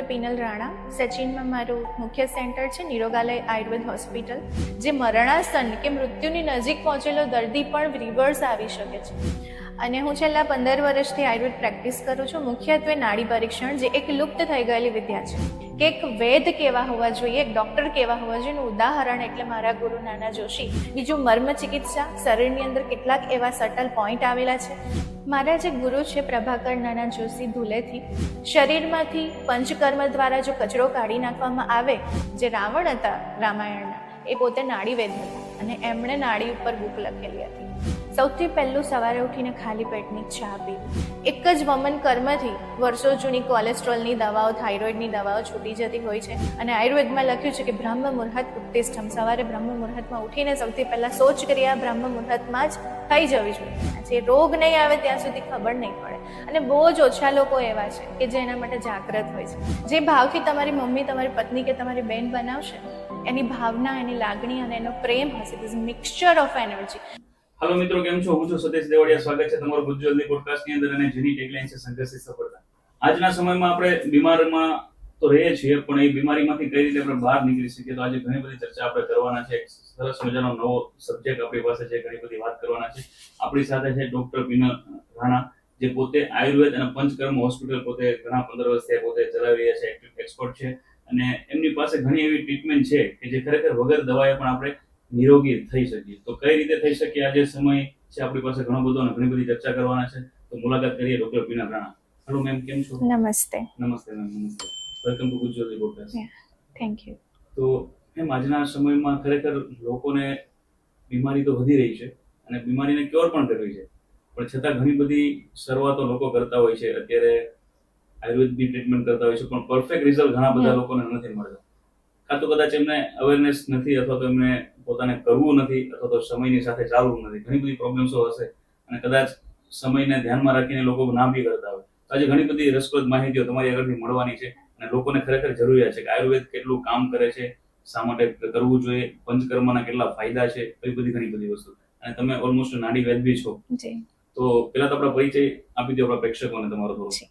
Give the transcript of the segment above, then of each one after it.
પીનલ રાણા. સચિનમાં મારું મુખ્ય સેન્ટર છે નિરોગાલય આયુર્વેદ હોસ્પિટલ, જે મરણાસન્ન કે મૃત્યુની નજીક પહોંચેલો દર્દી પણ રિવર્સ આવી શકે છે. અને હું છેલ્લા 15 વર્ષથી આયુર્વેદ પ્રેક્ટિસ કરું છું. મુખ્યત્વે નાડી પરીક્ષણ, જે એક લુપ્ત થઈ ગયેલી વિદ્યા છે, કે એક વેદ કેવા હોવા જોઈએ, એક ડૉક્ટર કેવા હોવા જોઈએ, એનું ઉદાહરણ એટલે મારા ગુરુ નાના જોશી. બીજું મર્મ ચિકિત્સા, શરીરની અંદર કેટલાક એવા સટલ પોઈન્ટ આવેલા છે. મારા જે ગુરુ છે પ્રભાકર નાના જોશી ધુલેથી, શરીરમાંથી પંચકર્મ દ્વારા જો કચરો કાઢી નાખવામાં આવે, જે રાવણ હતા રામાયણના, એ પોતે નાડીવેદ હતા અને એમણે નાડી ઉપર બુક લખેલી હતી. સૌથી પહેલું સવારે ઉઠીને ખાલી પેટની ચા પીવી. એક જ વમન કર્મથી વર્ષો જૂની કોલેસ્ટ્રોલની દવાઓ, થાઇરોઇડની દવાઓ છૂટી જતી હોય છે. અને આયુર્વેદમાં લખ્યું છે કે બ્રહ્મ મુહૂર્ત ઉત્તિષ્ઠમ, સવારે બ્રહ્મ મુહૂર્તમાં ઉઠીને સૌથી પહેલાં શૌચ ક્રિયા બ્રહ્મ મુહૂર્તમાં જ થઈ જવી જોઈએ. જે રોગ નહીં આવે ત્યાં સુધી ખબર નહીં પડે. અને બહુ જ ઓછા લોકો એવા છે કે જે એના માટે જાગૃત હોય છે. જે ભાવથી તમારી મમ્મી, તમારી પત્ની કે તમારી બહેન બનાવશે, એની ભાવના, એની લાગણી અને એનો પ્રેમ હશે. It is mixture of energy. હાલો મિત્રો, કેમ છો? હું છું સતીશ દેવડિયા. સ્વાગત છે તમારું ગુજ્જવલની પોડકાસ્ટની અંદર. અને જેની ટેગલાઇન છે સંઘર્ષથી સફળતા. આજના સમયમાં આપણે બીમારમાં તો રહીએ છીએ, પણ એ બીમારીમાંથી કઈ રીતે આપણે બહાર નીકળી શકીએ, તો આજે ઘણી બધી ચર્ચા આપણે કરવાના છે. એક સરસ મજાનો નવો સબ્જેક્ટ આપણી પાસે છે, ઘણી બધી વાત કરવાના છે. આપણી સાથે છે ડોક્ટર પીનલ રાણા, જે પોતે આયુર્વેદ અને પંચકર્મ હોસ્પિટલ પોતે ઘણા 15 વર્ષથી પોતે ચલાવી રહ્યા છે, એક્સપર્ટ છે. અને એમની પાસે ઘણી એવી ટ્રીટમેન્ટ છે કે જે ખરેખર વગર દવાએ પણ આપણે નિરોગી થઈ શકીએ. તો કઈ રીતે થઈ શકીએ, આજે સમય છે આપણી પાસે ઘણો બધો અને ઘણી બધી ચર્ચા કરવાના છે. તો મુલાકાત કરીએ doctor Pinal Rana. Hello ma'am, કેમ છો? નમસ્તે. નમસ્તે મેમ, નમસ્તે. વેલકમ ટુ ગુજ્જવલની પોડકાસ્ટ. Thank you. તો એમ આજના સમયમાં ખરેખર લોકોને બીમારી તો વધી રહી છે અને બીમારીને ક્યોર પણ કરવી છે, પણ છતાં ઘણી બધી શરૂઆતો લોકો કરતા હોય છે. અત્યારે આયુર્વેદની ટ્રીટમેન્ટ કરતા હોય છે, પણ પરફેક્ટ રિઝલ્ટ ઘણા બધા લોકોને નથી મળતા. કાં તો કદાચ એમને અવેરનેસ નથી, અથવા તો એમને પોતાને કરવું નથી, અથવા તો સમયની સાથે ચાલવું નથી. ઘણી બધી પ્રોબ્લેમ્સો હશે અને કદાચ સમયને ધ્યાનમાં રાખીને લોકો ના બી કરતા હોય. આજે ઘણી બધી રસપ્રદ માહિતીઓ તમારી આગળથી મળવાની છે અને લોકોને ખરેખર જરૂરિયાત છે કે આયુર્વેદ કેટલું કામ કરે છે, શા માટે કરવું જોઈએ, પંચકર્મના કેટલા ફાયદા છે, એ બધી ઘણી બધી વસ્તુ. અને તમે ઓલમોસ્ટ નાડી વેદ બી છો, તો પેલા તો આપણા પરિચય આપી દો આપણા પ્રેક્ષકોને તમારો થોડો.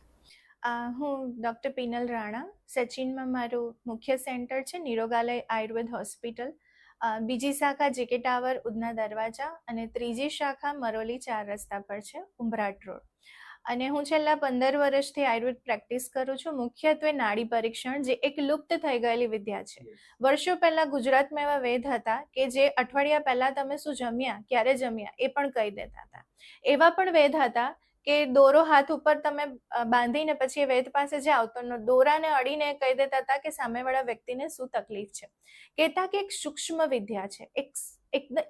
હું ડૉક્ટર પીનલ રાણા. સચિનમાં મારું મુખ્ય સેન્ટર છે નિરોગાલય આયુર્વેદ હોસ્પિટલ. બીજી શાખા જેકે ટાવર, ઉધના દરવાજા, અને ત્રીજી શાખા મરોલી 4 રસ્તા પર છે, ઉંબરાટ રોડ. અને હું છેલ્લા 15 વર્ષથી આયુર્વેદ પ્રેક્ટિસ કરું છું. મુખ્યત્વે નાડી પરીક્ષણ, જે એક લુપ્ત થઈ ગયેલી વિદ્યા છે. વર્ષો પહેલા ગુજરાતમાં એવા વેદ હતા કે જે અઠવાડિયા પહેલા તમે શું જમ્યા, ક્યારે જમ્યા, એ પણ કહી દેતા હતા. એવા પણ વેદ હતા કે દોરો હાથ ઉપર તમે બાંધીને પછી એ વેદ પાસે જાઓ તો દોરાને અડીને કહી દેતા હતા કે સામેવાળા વ્યક્તિને શું તકલીફ છે. કહેતા કે એક સૂક્ષ્મ વિદ્યા છે,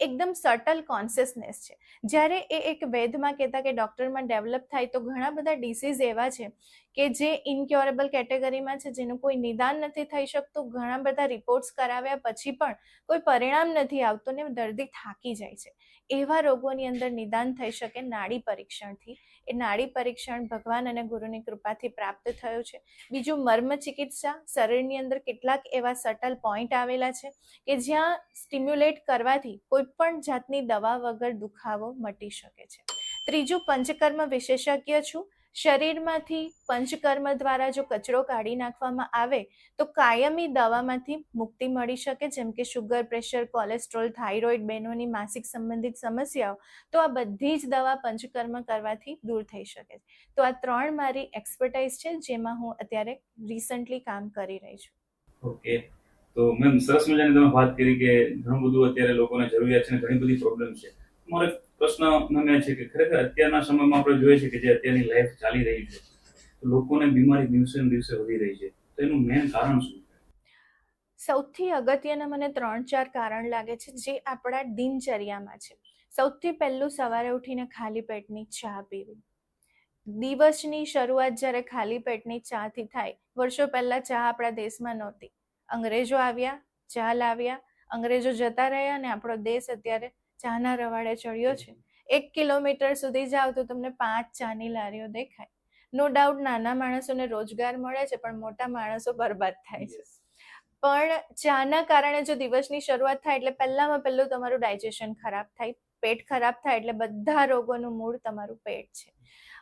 એકદમ સટલ કોન્શિયસનેસ છે. જ્યારે એ એક વેદમાં કહેતા કે ડૉક્ટરમાં ડેવલપ થાય તો ઘણા બધા ડિસીઝ એવા છે કે જે ઇનક્યોરેબલ કેટેગરીમાં છે, જેનું કોઈ નિદાન નથી થઈ શકતું. ઘણા બધા રિપોર્ટ્સ કરાવ્યા પછી પણ કોઈ પરિણામ નથી આવતું ને દર્દી થાકી જાય છે. એવા રોગોની અંદર નિદાન થઈ શકે નાડી પરીક્ષણથી. એ નાડી પરીક્ષણ ભગવાન અને ગુરુની કૃપાથી પ્રાપ્ત થયું છે. બીજું મર્મ ચિકિત્સા, શરીરની અંદર કેટલાક એવા સટલ પોઈન્ટ આવેલા છે કે જ્યાં સ્ટિમ્યુલેટ કરવાથી કોઈ પણ જાતની દવા વગર દુખાવો મટી શકે છે. ત્રીજું પંચકર્મ વિશેષજ્ઞ છું. શરીરમાંથી પંચકર્મ દ્વારા જો કચરો કાઢી નાખવામાં આવે તો કાયમી દવામાંથી મુક્તિ મળી શકે, જેમ કે શુગર, પ્રેશર, કોલેસ્ટ્રોલ, થાઇરોઇડ, બહેનોની માસિક સંબંધિત સમસ્યાઓ. તો આ બધી જ દવા પંચકર્મ કરવાથી દૂર થઈ શકે છે. તો આ 3 મારી એક્સપર્ટાઇઝ છે, જેમાં હું અત્યારે રિસન્ટલી કામ કરી રહી છું. ઓકે, તો મેમ સરસ મજાની તમે વાત કરી કે ઘણું બધું અત્યારે લોકોને જરૂરિયાત છે અને ઘણી બધી પ્રોબ્લેમ છે. મારો પ્રશ્ન મને છે કે ખરેખર અત્યારના સમયમાં આપણે જોઈએ છે કે જે અત્યારની લાઈફ ચાલી રહી છે, તો લોકોને બીમારી દિવસે ને દિવસે વધી રહી છે, તો એનું મેઇન કારણ શું? સૌથી અગત્યના મને 3-4 કારણ લાગે છે જે આપણા દિનચર્યામાં છે. સૌથી પહેલું, સવારે ઉઠીને ખાલી પેટની ચા પીવી. દિવસની શરૂઆત જ્યારે ખાલી પેટની ચાથી થાય, વર્ષો પહેલા ચા આપણા દેશમાં નહોતી. અંગ્રેજો આવ્યા, ચા લાવ્યા, અંગ્રેજો જતા રહ્યા અને આપણો દેશ અત્યારે ચાના રવાડે ચડ્યો છે. 1 કિલોમીટર સુધી જાઓ તો તમને 5 ચાની લારીઓ દેખાય. નો ડાઉટ નાના માણસોને રોજગાર મળે છે, પણ મોટા માણસો બરબાદ થાય છે. પણ ચાના કારણે જો દિવસની શરૂઆત થાય એટલે પહેલામાં પહેલું તમારું ડાયજેશન ખરાબ થાય. પેટ ખરાબ થાય એટલે બધા રોગોનું મૂળ તમારું પેટ છે.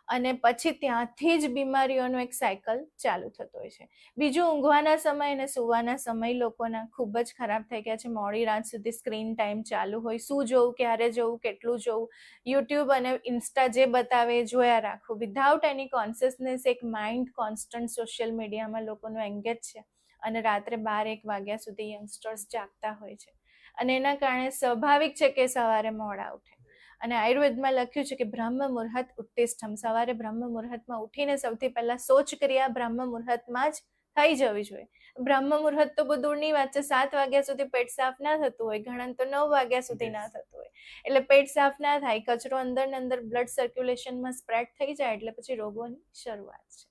અને પછી ત્યાંથી જ બીમારીઓનો એક સાયકલ ચાલુ થતો હોય છે. બીજું, ઊંઘવાના સમય અને સુવાના સમય લોકોના ખૂબ જ ખરાબ થઈ ગયા છે. મોડી રાત સુધી સ્ક્રીન ટાઈમ ચાલુ હોય, શું જોવું, ક્યારે જોવું, કેટલું જોવું, યુટ્યુબ અને ઇન્સ્ટા જે બતાવે એ જોયા રાખવું વિધાઉટ એની કોન્શિયસનેસ. એક માઇન્ડ કોન્સ્ટન્ટ સોશિયલ મીડિયામાં લોકોનું એંગેજ છે અને રાત્રે 12-1 વાગ્યા સુધી યંગસ્ટર્સ જાગતા હોય છે અને એના કારણે સ્વાભાવિક છે કે સવારે મોડા ઉઠે. અને આયુર્વેદમાં લખ્યું છે કે બ્રહ્મ મુહૂર્ત ઉત્તિષ્ઠમ, સવારે બ્રહ્મ મુહૂર્તમાં ઉઠીને સૌથી પહેલા શૌચ ક્રિયા બ્રહ્મ મુહૂર્તમાં જ થઈ જવી જોઈએ. બ્રહ્મ મુહૂર્ત તો બહુ દૂરની વાત છે, 7 વાગ્યા સુધી પેટ સાફ ના થતું હોય, ઘણા તો 9 વાગ્યા સુધી ના થતું હોય. એટલે પેટ સાફ ના થાય, કચરો અંદર ને અંદર બ્લડ સર્ક્યુલેશનમાં સ્પ્રેડ થઈ જાય એટલે પછી રોગોની શરૂઆત છે.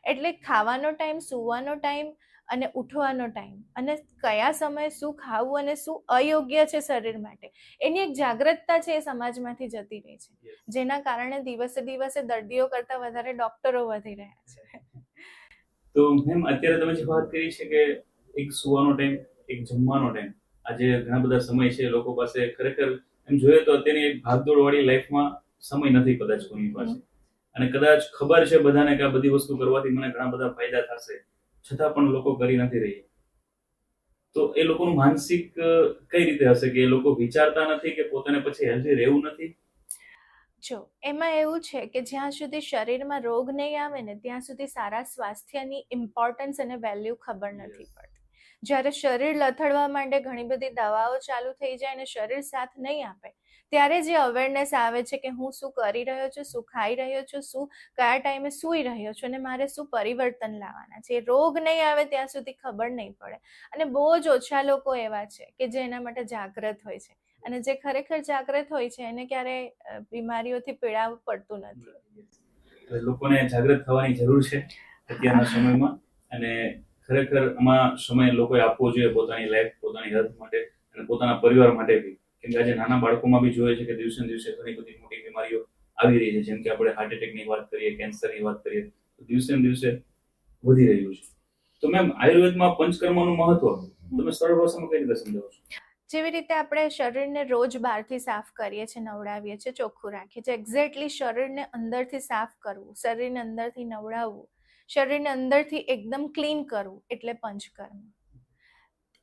એટલે ખાવાનો ટાઈમ, સૂવાનો ટાઈમ અને ઉઠવાનો ટાઈમ અને કયા સમયે શું ખાવું અને શું અયોગ્ય છે શરીર માટે, એની એક જાગૃતતા છે એ સમાજમાંથી જતી રહી છે, જેના કારણે દિવસે દિવસે દર્દીઓ કરતા વધારે ડોક્ટરો વધી રહ્યા છે. તો મેમ, અત્યારે તમે જે વાત કરી છે કે એક સુવાનો ટાઈમ, એક જમવાનો ટાઈમ, આજે ઘણા બધા સમય છે લોકો પાસે, ખરેખર એમ જોઈએ તો અત્યારની ભાગદોડ વાળી લાઈફમાં સમય નથી કદાચ કોઈની પાસે, અને કદાચ ખબર છે બધાને કે આ બધી વસ્તુ કરવાથી મને ઘણા બધા ફાયદા થશે, છતાં પણ લોકો કરી નથી રહી. તો એ લોકોનું માનસિક કઈ રીતે હશે કે એ લોકો વિચારતા નથી કે પોતાને પછી હેલ્ધી રહેવું નથી? જો એમાં એવું છે કે જ્યાં સુધી શરીરમાં રોગ નહીં આવે ને ત્યાં સુધી સારા સ્વાસ્થ્યની ઇમ્પોર્ટન્સ અને વેલ્યુ ખબર નથી પડતી. જ્યારે શરીર લથડવા માંડે, ઘણી બધી દવાઓ ચાલુ થઈ જાય અને શરીર સાથ નહીં આપે, ત્યારે જે અવેરનેસ આવે છે કે હું શું કરી રહ્યો છું, શું ખાઈ રહ્યો છું, શું કયા ટાઈમે સૂઈ રહ્યો છું અને મારે શું પરિવર્તન લાવવાના છે, રોગ નહીં આવે ત્યાં સુધી ખબર નહીં પડે. અને બહુ જ ઓછા લોકો એવા છે કે જે એના માટે જાગૃત હોય છે, અને જે ખરેખર જાગૃત હોય છે એને ક્યારે બીમારીઓથી પીડાવું પડતું નથી. લોકોને જાગૃત થવાની જરૂર છે અત્યારના સમયમાં, અને ખરેખર આમાં સમય લોકોએ આપવો જોઈએ પોતાની લાઈફ, પોતાની હેલ્થ માટે અને પોતાના પરિવાર માટે બી. કેમ કે આજે નાના બાળકોમાં બી જોઈએ છે કે દિવસે ને દિવસે ઘણી બધી મોટી બીમારીઓ આવી રહી છે, જેમ કે આપણે હાર્ટ એટેકની વાત કરીએ, કેન્સરની વાત કરીએ, તો દિવસે ને દિવસે વધી રહ્યું છે. તો મેમ, આયુર્વેદમાં પંચકર્મનું મહત્વ તમે સરળ ભાષામાં કઈ રીતે સમજાવો છો? જેવી રીતે આપણે શરીરને રોજ બહારથી સાફ કરીએ છીએ, નવડાવીએ છીએ, ચોખ્ખું રાખીએ છીએ, એક્ઝેક્ટલી શરીરને અંદરથી સાફ કરવું, શરીરને અંદરથી નવડાવવું, શરીરને અંદરથી એકદમ ક્લીન કરવું એટલે પંચકર્મ.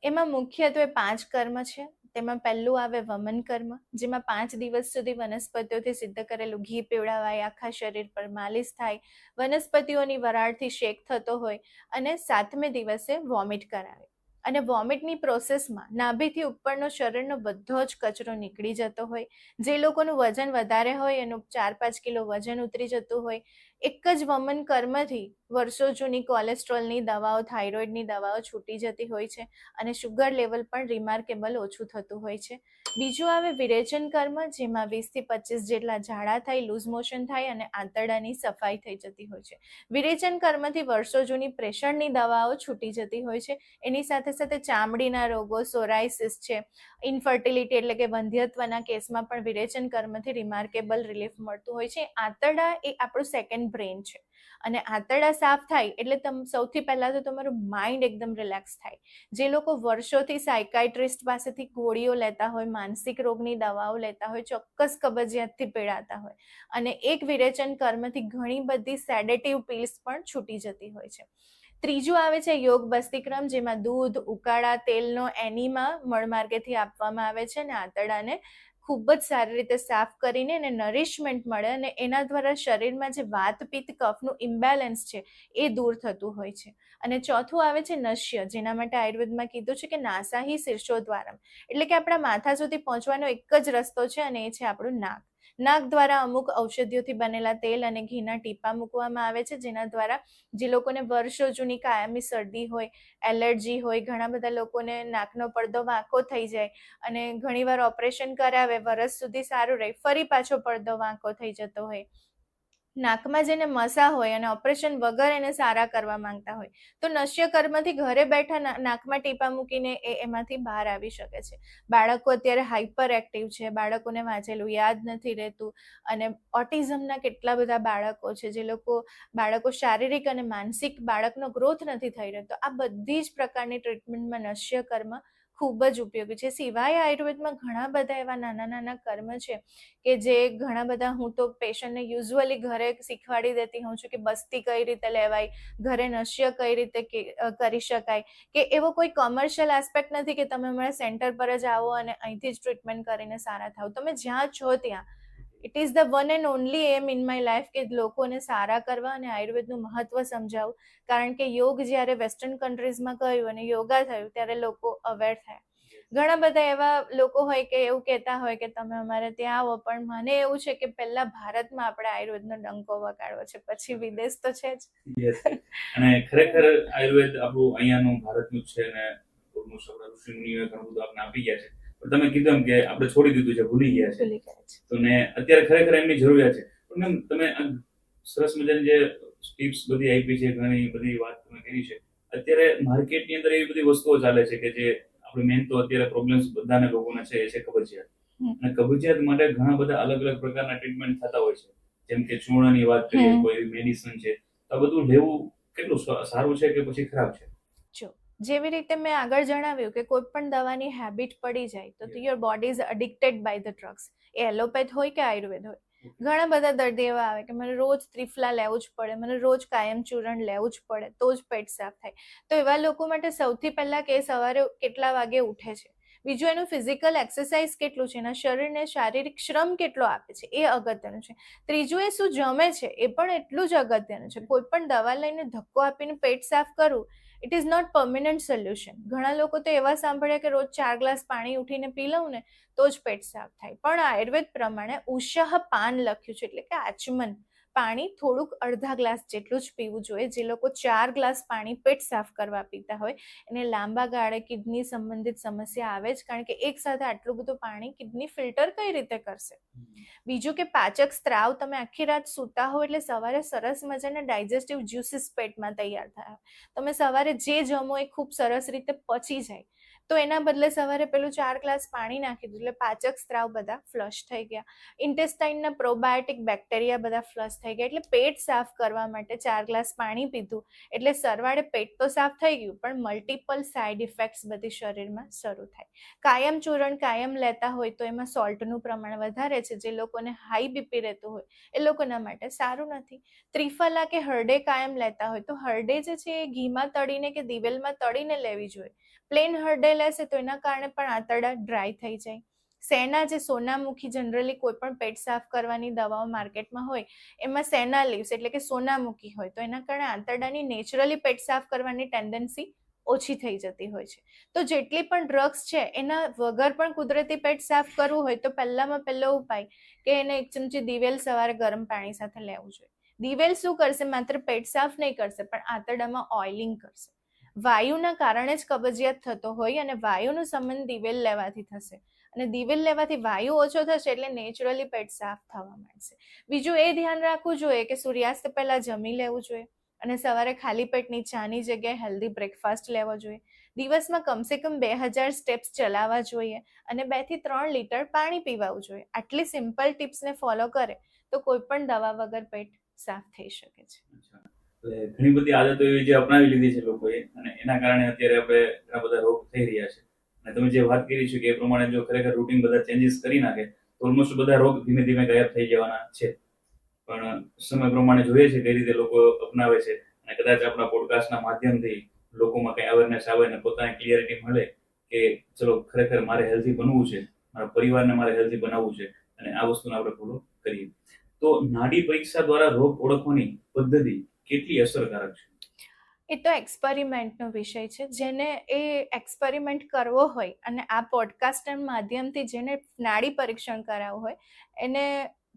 એમાં મુખ્યત્વે 5 કર્મ છે. તેમાં પહેલું આવે વમન કર્મ, જેમાં 5 દિવસ સુધી વનસ્પતિઓથી સિદ્ધ કરેલું ઘી પીવડાવાય, આખા શરીર પર માલિશ થાય, વનસ્પતિઓની વરાળથી શેક થતો હોય, અને 7મે દિવસે વોમિટ કરાવે. અને વોમિટની પ્રોસેસમાં નાભીથી ઉપરનો શરીરનો બધો જ કચરો નીકળી જતો હોય. જે લોકોનું વજન વધારે હોય એનું 4-5 કિલો વજન ઉતરી જતું હોય. એક જ વમન કર્મથી વર્ષો જૂની કોલેસ્ટ્રોલની દવાઓ, થાઇરોઇડની દવાઓ છૂટી જતી હોય છે અને શુગર લેવલ પણ રિમાર્કેબલ ઓછું થતું હોય છે. બીજું આવે વિરેચન કર્મ, જેમાં 20 થી 25 જેટલા ઝાડા થાય, લૂઝ મોશન થાય અને આંતરડાની સફાઈ થઈ જતી હોય છે. વિરેચન કર્મથી વર્ષો જૂની પ્રેશરની દવાઓ છૂટી જતી હોય છે. એની સાથે સાથે ચામડીના રોગો, સોરાઇસિસ છે, ઇન્ફર્ટિલિટી એટલે કે વંધ્યત્વના કેસમાં પણ વિરેચન કર્મથી રિમાર્કેબલ રિલીફ મળતું હોય છે. આંતરડા એ આપણું સેકન્ડ બ્રેન છે, અને આંતરડા સાફ થાય એટલે સૌથી પહેલા તો તમારું માઇન્ડ એકદમ રિલેક્સ થાય. જે લોકો વર્ષોથી સાયકાઇટ્રિસ્ટ પાસેથી ગોળીઓ લેતા હોય, માનસિક રોગની દવાઓ લેતા હોય, ચોક્કસ કબજિયાતથી પીડાતા હોય, અને એક વિરેચન કર્મથી ઘણી બધી સેડેટિવ પિલ્સ પણ છૂટી જતી હોય છે. ત્રીજું આવે છે યોગ બસ્તિક્રમ, જેમાં દૂધ, ઉકાળા તેલનો એનીમા મળમાર્ગેથી આપવામાં આવે છે અને આંતરડાને ખૂબ જ સારી રીતે સાફ કરીને એને નરિશમેન્ટ મળે અને એના દ્વારા શરીરમાં જે વાત, પિત્ત, કફનું ઇમ્બેલેન્સ છે એ દૂર થતું હોય છે. અને ચોથું આવે છે નશ્ય, જેના માટે આયુર્વેદમાં કીધું છે કે નાસાહી શીર્ષોદ્વારમ, એટલે કે આપણા માથા સુધી પહોંચવાનો એક જ રસ્તો છે અને એ છે આપણું નાક. નાક દ્વારા અમુક ઔષધિઓથી બનેલા તેલ અને ઘીના ટીપા મૂકવામાં આવે છે, જેના દ્વારા જે લોકોને વર્ષો જૂની કાયમી શરદી હોય, એલર્જી હોય, ઘણા બધા લોકોને નાકનો પડદો વાંકો થઈ જાય અને ઘણીવાર ઓપરેશન કરાવે, વર્ષ સુધી સારું રહે, ફરી પાછો પડદો વાંકો થઈ જતો હોય. નાકમાં જેને મસા હોય અને ઓપરેશન વગર એને સારા કરવા માંગતા હોય, તો નશ્ય કર્મથી ઘરે બેઠા નાકમાં ટીપા મૂકીને એમાંથી બહાર આવી શકે છે. બાળકો અત્યારે હાઈપર એક્ટિવ છે, બાળકોને વાંચેલું યાદ નથી રહેતું, અને ઓટિઝમના કેટલા બધા બાળકો છે, જે બાળકો શારીરિક અને માનસિક બાળકનો ગ્રોથ નથી થઈ રહેતો. આ બધી જ પ્રકારની ટ્રીટમેન્ટમાં નશ્ય કર્મ ખૂબ જ ઉપયોગી છે. સિવાય આયુર્વેદમાં ઘણા બધા એવા નાના નાના કર્મ છે કે જે ઘણા બધા હું તો પેશન્ટને યુઝ્યુઅલી ઘરે શીખવાડી દેતી હોઉં છું કે બસ્તી કઈ રીતે લેવાય, ઘરે નશ્ય કઈ રીતે કરી શકાય, કે એવો કોઈ કોમર્શિયલ એસ્પેક્ટ નથી કે તમે અમારા સેન્ટર પર જ આવો અને અહીંથી જ ટ્રીટમેન્ટ કરીને સારા થાવ. તમે જ્યાં છો ત્યાં it is the one and only aim in my life કે લોકોને સારા કરવા અને આયુર્વેદનું મહત્વ સમજાવું. કારણ કે યોગ જ્યારે વેસ્ટર્ન કન્ટ્રીઝમાં ગયું અને યોગા થયું ત્યારે લોકો અવેર થયા. ઘણા બધા એવા લોકો હોય કે એવું કહેતા હોય કે તમે અમારે ત્યાં આવો, પણ મને એવું છે કે પહેલા ભારતમાં આપણે આયુર્વેદનો ડંકો વગાડવો છે, પછી વિદેશ તો છે જ. અને ખરેખર આયુર્વેદ આપણું અહીંયાનું ભારતનું છે ને ઋષિ મુનિઓએ ઘણું બધું આપણે આપી ગયા છે. પણ તમે કીધું એમ કે આપણે છોડી દીધું છે, ભૂલી ગયા છે. તો ને અત્યારે ખરેખર એમની જરૂરિયાત છે. પણ તમે સરસ મજાની જે ટિપ્સ બધી આપી છે, ઘણી બધી વાત તમે કરી છે. અત્યારે માર્કેટની અંદર એવી બધી વસ્તુઓ ચાલે છે કે જે આપણે મેઇન તો અત્યારે પ્રોબ્લેમ્સ બધાને લોકોને છે એ છે કબજિયાત. અને કબજિયાત માટે ઘણા બધા અલગ અલગ પ્રકારના ટ્રીટમેન્ટ થતા હોય છે. જેમ કે ચૂર્ણની વાત કરીએ, કોઈ મેડિસિન છે, તો બધું લેવું કેટલું સારું છે કે પછી ખરાબ છે? જો જેવી રીતે મેં આગળ જણાવ્યું કે કોઈ પણ દવાની હેબિટ પડી જાય તો your body is addicted by the drugs. એ એલોપેથ હોય કે આયુર્વેદ હોય. ઘણા બધા દર્દી એવા આવે કે મને રોજ ત્રિફલા લેવું જ પડે, મને રોજ કાયમ ચૂર્ણ લેવું જ પડે તો જ પેટ સાફ થાય. તો એવા લોકો માટે સૌથી પહેલા કે સવારે કેટલા વાગે ઉઠે છે, બીજું એનું ફિઝિકલ એક્સરસાઇઝ કેટલું છે, એના શરીરને શારીરિક શ્રમ કેટલો આપે છે એ અગત્યનું છે. ત્રીજું એ શું જમે છે એ પણ એટલું જ અગત્યનું છે. કોઈ પણ દવા લઈને ધક્કો આપીને પેટ સાફ કરવું it is not permanent solution. ઘણા લોકો તો એવા સાંભળ્યા કે રોજ 4 ગ્લાસ પાણી ઉઠીને પી લઉં ને તો જ પેટ સાફ થાય. પણ આયુર્વેદ પ્રમાણે ઉષઃ પાન લખ્યું છે, એટલે કે આચમન પાણી થોડુંક અડધા ગ્લાસ જેટલું જ પીવું જોઈએ. જે લોકો 4 ગ્લાસ પાણી પેટ સાફ કરવા પીતા હોય એને લાંબા ગાળે કિડની સંબંધિત સમસ્યા આવે જ, કારણ કે એક સાથે આટલું બધું પાણી કિડની ફિલ્ટર કઈ રીતે કરશે. બીજું કે પાચક સ્ત્રાવ, તમે આખી રાત સૂતા હો એટલે સવારે સરસ મજાના ડાયજેસ્ટિવ જ્યુસીસ પેટમાં તૈયાર થાય. તમે સવારે જે જમો એ ખૂબ સરસ રીતે પચી જાય. તો એના બદલે સવારે પેલું 4 ગ્લાસ પાણી નાખી દીધું એટલે પાચક સ્ત્રાવ બધા ફ્લશ થઈ ગયા. ઇન્ટેસ્ટાઇનના પ્રોબાયોટિક બેક્ટેરિયા બધા ફ્લશ થઈ ગયા. એટલે પેટ સાફ કરવા માટે 4 ગ્લાસ પાણી પીધું એટલે સરવાળે પેટ તો સાફ થઈ ગયું, પણ મલ્ટિપલ સાઇડ ઇફેક્ટ્સ બધી શરીરમાં શરૂ થાય. કાયમ ચૂર્ણ કાયમ લેતા હોય તો એમાં સોલ્ટનું પ્રમાણ વધારે છે. જે લોકોને હાઈ બીપી રહેતું હોય એ લોકોના માટે સારું નથી. ત્રિફલા કે હરડે કાયમ લેતા હોય તો હરડે જે છે એ ઘીમાં તળીને કે દિવેલમાં તળીને લેવી જોઈએ. પ્લેન હરડે લેશે તો એના કારણે પણ આંતરડા ડ્રાય થઈ જાય. સેના જે સોનામુખી જનરલી કોઈ પણ પેટ સાફ કરવાની દવાઓ માર્કેટમાં હોય એમાં સેના લીવ્સ એટલે કે સોનામુખી હોય તો એના કારણે આંતરડાની નેચરલી પેટ સાફ કરવાની ટેન્ડન્સી ઓછી થઈ જતી હોય છે. તો જેટલી પણ ડ્રગ્સ છે એના વગર પણ કુદરતી પેટ સાફ કરવું હોય તો પહેલામાં પહેલો ઉપાય કે એને 1 ચમચી દિવેલ સવારે ગરમ પાણી સાથે લેવું જોઈએ. દિવેલ શું કરશે? માત્ર પેટ સાફ નહીં કરશે પણ આંતરડામાં ઓઇલિંગ કરશે. વાયુના કારણે જ કબજિયાત થતો હોય અને વાયુનો સંબંધ દિવેલ લેવાથી થશે અને દિવેલ લેવાથી વાયુ ઓછો થશે એટલે નેચરલી પેટ સાફ થવા માંડશે. બીજું એ ધ્યાન રાખવું જોઈએ કે સૂર્યાસ્ત પહેલા જમી લેવું જોઈએ અને સવારે ખાલી પેટની ચાની જગ્યાએ હેલ્ધી બ્રેકફાસ્ટ લેવો જોઈએ. દિવસમાં કમસે કમ 2000 સ્ટેપ્સ ચલાવવા જોઈએ અને 2 થી 3 લીટર પાણી પીવાવું જોઈએ. આટલી સિમ્પલ ટિપ્સને ફોલો કરે તો કોઈ પણ દવા વગર પેટ સાફ થઈ શકે છે. ઘણી બધી આદતો એવી જે અપનાવી લીધી છે લોકોએ અને એના કારણે અત્યારે આપણે ઘણા બધા રોગ થઈ રહ્યા છે. અને તમે જે વાત કરી છે કે એ પ્રમાણે જો ખરેખર રૂટીન બધા ચેન્જીસ કરી નાખે તો ઓલમોસ્ટ બધા રોગ ધીમે ધીમે ગાયબ થઈ જવાના છે. પણ સમય પ્રમાણે જોઈએ છે કઈ રીતે લોકો અપનાવે છે અને કદાચ આપણા પોડકાસ્ટના માધ્યમથી લોકોમાં કઈ અવેરનેસ આવે ને પોતાને ક્લિયરિટી મળે કે ચલો ખરેખર મારે હેલ્ધી બનવું છે, મારા પરિવારને મારે હેલ્ધી બનાવવું છે અને આ વસ્તુને આપણે ફોલો કરીએ. તો નાડી પરીક્ષા દ્વારા રોગ ઓળખવાની પદ્ધતિ કેટલી અસરકારક છે? એ તો એક્સપેરિમેન્ટનો વિષય છે. જેને એ એક્સપેરિમેન્ટ કરવો હોય અને આ પોડકાસ્ટના માધ્યમથી જેને નાડી પરીક્ષણ કરાવવું હોય એને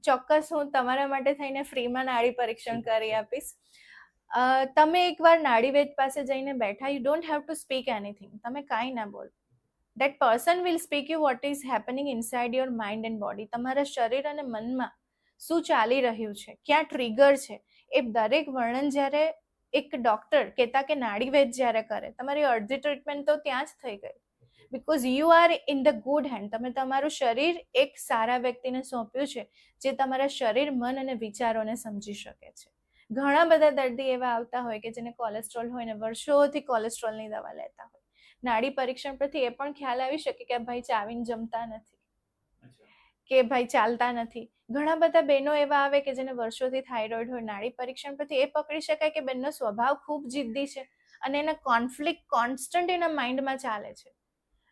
ચોક્કસ હું તમારા માટે થઈને ફ્રીમાં નાડી પરીક્ષણ કરી આપીશ. તમે એકવાર નાડીવેદ પાસે જઈને બેઠા, you don't have to speak anything. તમે કાંઈ ના બોલો. That person will speak you what is happening inside your mind and body. તમારા શરીર અને મનમાં શું ચાલી રહ્યું છે, ક્યાં ટ્રિગર છે, એ દરેક વર્ણન જ્યારે એક ડોક્ટર કહેતા કે નાડીવેદ જ્યારે કરે તમારી અડધી ટ્રીટમેન્ટ તો ત્યાં જ થઈ ગઈ. Because you are in the good hand. તમે તમારું શરીર એક સારા વ્યક્તિને સોંપ્યું છે જે તમારા શરીર, મન અને વિચારોને સમજી શકે છે. ઘણા બધા દર્દી એવા આવતા હોય કે જેને કોલેસ્ટ્રોલ હોય ને વર્ષોથી કોલેસ્ટ્રોલની દવા લેતા હોય. નાડી પરીક્ષણ પરથી એ પણ ખ્યાલ આવી શકે કે ભાઈ ચાવીને જમતા નથી, અચ્છા. કે ભાઈ ચાલતા નથી. ઘણા બધા બહેનો એવા આવે કે જેને વર્ષોથી થાઇરોઇડ હોય, નાડી પરીક્ષણ પરથી એ પકડી શકાય કે બેનનો સ્વભાવ ખૂબ જિદ્દી છે અને એના કોન્ફ્લિક્ટ કોન્સ્ટન્ટ એના માઇન્ડમાં ચાલે છે.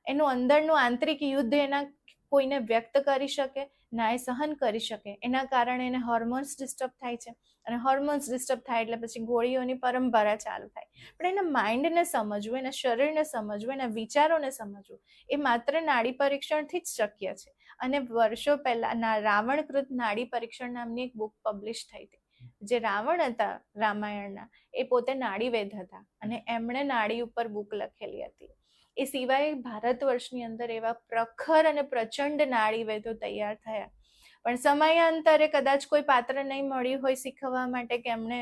એનું અંદરનું આંતરિક યુદ્ધ એના કોઈને વ્યક્ત કરી શકે ના એ સહન કરી શકે, એના કારણે એને હોર્મોન્સ ડિસ્ટર્બ થાય છે અને હોર્મોન્સ ડિસ્ટર્બ થાય એટલે પછી ગોળીઓની પરંપરા ચાલુ થાય. પણ એના માઇન્ડને સમજવું, એના શરીરને સમજવું, એના વિચારોને સમજવું એ માત્ર નાડી પરીક્ષણથી જ શક્ય છે. અને વર્ષો પહેલા રાવણકૃત નાડી પરીક્ષણ નામની એક બુક પબ્લિશ થઈ હતી. જે રાવણ હતા રામાયણના, એ પોતે નાડીવેદ હતા અને એમણે નાડી ઉપર બુક લખેલી હતી. એ સિવાય ભારત વર્ષની અંદર એવા પ્રખર અને પ્રચંડ નાડીવેદો તૈયાર થયા, પણ સમયાંતરે કદાચ કોઈ પાત્ર નહીં મળ્યું હોય શીખવવા માટે કે એમણે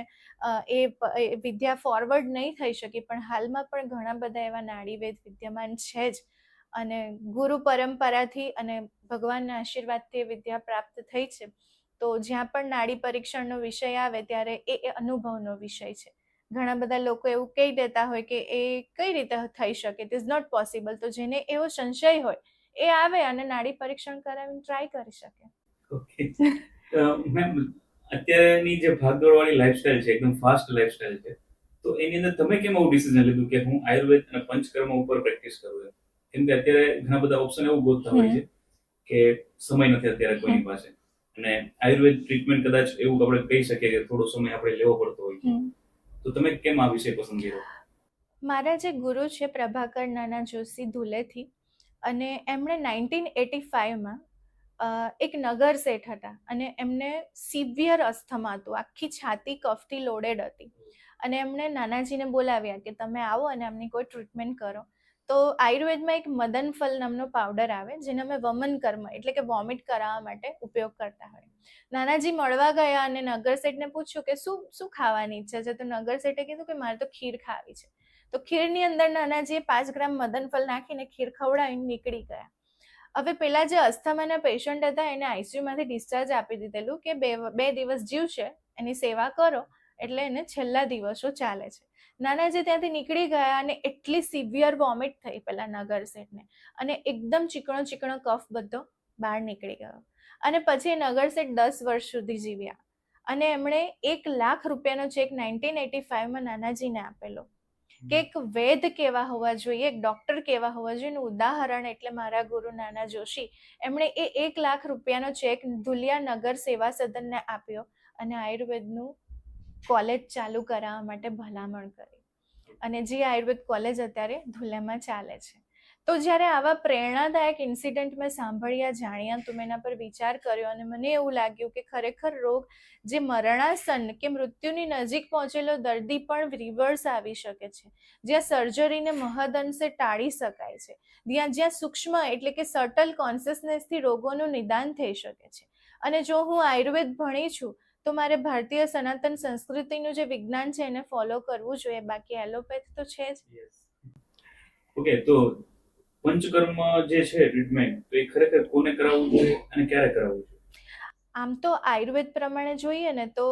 એ વિદ્યા ફોરવર્ડ નહીં થઈ શકી, પણ હાલમાં પણ ઘણા બધા એવા નાડીવેદ વિદ્યમાન છે જ. અને ગુરુ પરંપરાથી અને ભગવાનના આશીર્વાદથી એ વિદ્યા પ્રાપ્ત થઈ છે. તો જ્યાં પણ નાડી પરીક્ષણનો વિષય આવે ત્યારે એ અનુભવનો વિષય છે. ઘણા બધા લોકો એવું કહી દેતા હોય કે એ કઈ રીતે થઈ શકે, ઇટ ઇઝ નોટ પોસિબલ. તો જેને એવો સંશય હોય એ આવે અને નાડી પરીક્ષણ કરાવીને ટ્રાય કરી શકે. ઓકે મેમ, અત્યારની જે ભાગદોડ વાળી લાઈફસ્ટાઈલ છે, એકદમ ફાસ્ટ લાઈફસ્ટાઈલ છે, તો એની અંદર તમે કેમ આવું ડિસિઝન લીધું કે હું આયુર્વેદ અને પંચકર્મ ઉપર પ્રેક્ટિસ કરું? કેમ કે અત્યારે ઘણા બધા ઓપ્શન એવું ગોતતા હોય છે કે સમય નથી અત્યારે કોઈની પાસે, અને આયુર્વેદ ટ્રીટમેન્ટ કદાચ એવું આપણે કહી શકીએ કે થોડો સમય આપણે લેવો પડતો હોય છે. તો તમે કેમ આ વિષય પસંદ કર્યો? મારા જે ગુરુ છે પ્રભાકર નાના જોશી ધુલેથી, અને એમણે 1985માં એક નગર શેઠ હતા અને એમને સિવિયર અસ્થમા હતું, આખી છાતી કફથી લોડેડ હતી. અને એમણે નાનાજીને બોલાવ્યા કે તમે આવો અને એમની કોઈ ટ્રીટમેન્ટ કરો. તો આયુર્વેદમાં એક મદનફલ નામનો પાવડર આવે જેને અમે વમન કર્મ એટલે કે વોમિટ કરાવવા માટે ઉપયોગ કરતા હોય. નાનાજી મળવા ગયા અને નગર શેઠને પૂછ્યું કે શું શું ખાવાની ઈચ્છા છે? તો નગર શેઠે કીધું કે મારે તો ખીર ખાવી છે. તો ખીરની અંદર નાનાજીએ 5 ગ્રામ મદનફલ નાખીને ખીર ખવડાવીને નીકળી ગયા. હવે પેલા જે અસ્થમાના પેશન્ટ હતા એને આઈસીયુમાંથી ડિસ્ચાર્જ આપી દીધેલું કે બે દિવસ જીવશે, એની સેવા કરો એટલે એને છેલ્લા દિવસો ચાલે છે. નાનાજી ત્યાંથી નીકળી ગયા અને એટલી સિવિયર વોમિટ થઈ પેલા નગર શેઠને, અને એકદમ ચીકણો ચીકણો કફ બધો બહાર નીકળી ગયો. અને પછી નગર શેઠ 10 વર્ષ સુધી જીવ્યા અને એમણે 1 લાખ રૂપિયાનો ચેક 1985માં નાનાજીને આપેલો. કે એક વેદ કેવા હોવા જોઈએ, એક ડોક્ટર કેવા હોવા જોઈએ એનું ઉદાહરણ એટલે મારા ગુરુ નાના જોશી. એમણે એ 1 લાખ રૂપિયાનો ચેક ધુલિયા નગર સેવા સદનને આપ્યો અને આયુર્વેદનું કોલેજ ચાલુ કરાવવા માટે ભલામણ કરી. અને જે આયુર્વેદ કોલેજ અત્યારે ધુલિયામાં ચાલે છે. તો જ્યારે આવા પ્રેરણાદાયક ઇન્સિડન્ટ મેં સાંભળ્યા, જાણ્યા, તો મેં એના પર વિચાર કર્યો અને મને એવું લાગ્યું કે ખરેખર રોગ જે મરણાસન્ન કે મૃત્યુની નજીક પહોંચેલો દર્દી પણ રિવર્સ આવી શકે છે, જ્યાં સર્જરીને મહદઅંશે ટાળી શકાય છે, જ્યાં સૂક્ષ્મ એટલે કે સટલ કોન્શિયસનેસથી રોગોનું નિદાન થઈ શકે છે. અને જો હું આયુર્વેદ ભણી છું તો મારે ભારતીય સનાતન સંસ્કૃતિનું જે વિજ્ઞાન છે એને ફોલો કરવું જોઈએ, બાકી એલોપેથ તો છે જ. ઓકે, તો પંચકર્મ જે છે ટ્રીટમેન્ટ, તો એ ખરેખર કોને કરાવવું જોઈએ અને ક્યારે કરાવવું જોઈએ? આમ તો આયુર્વેદ પ્રમાણે જોઈએ ને તો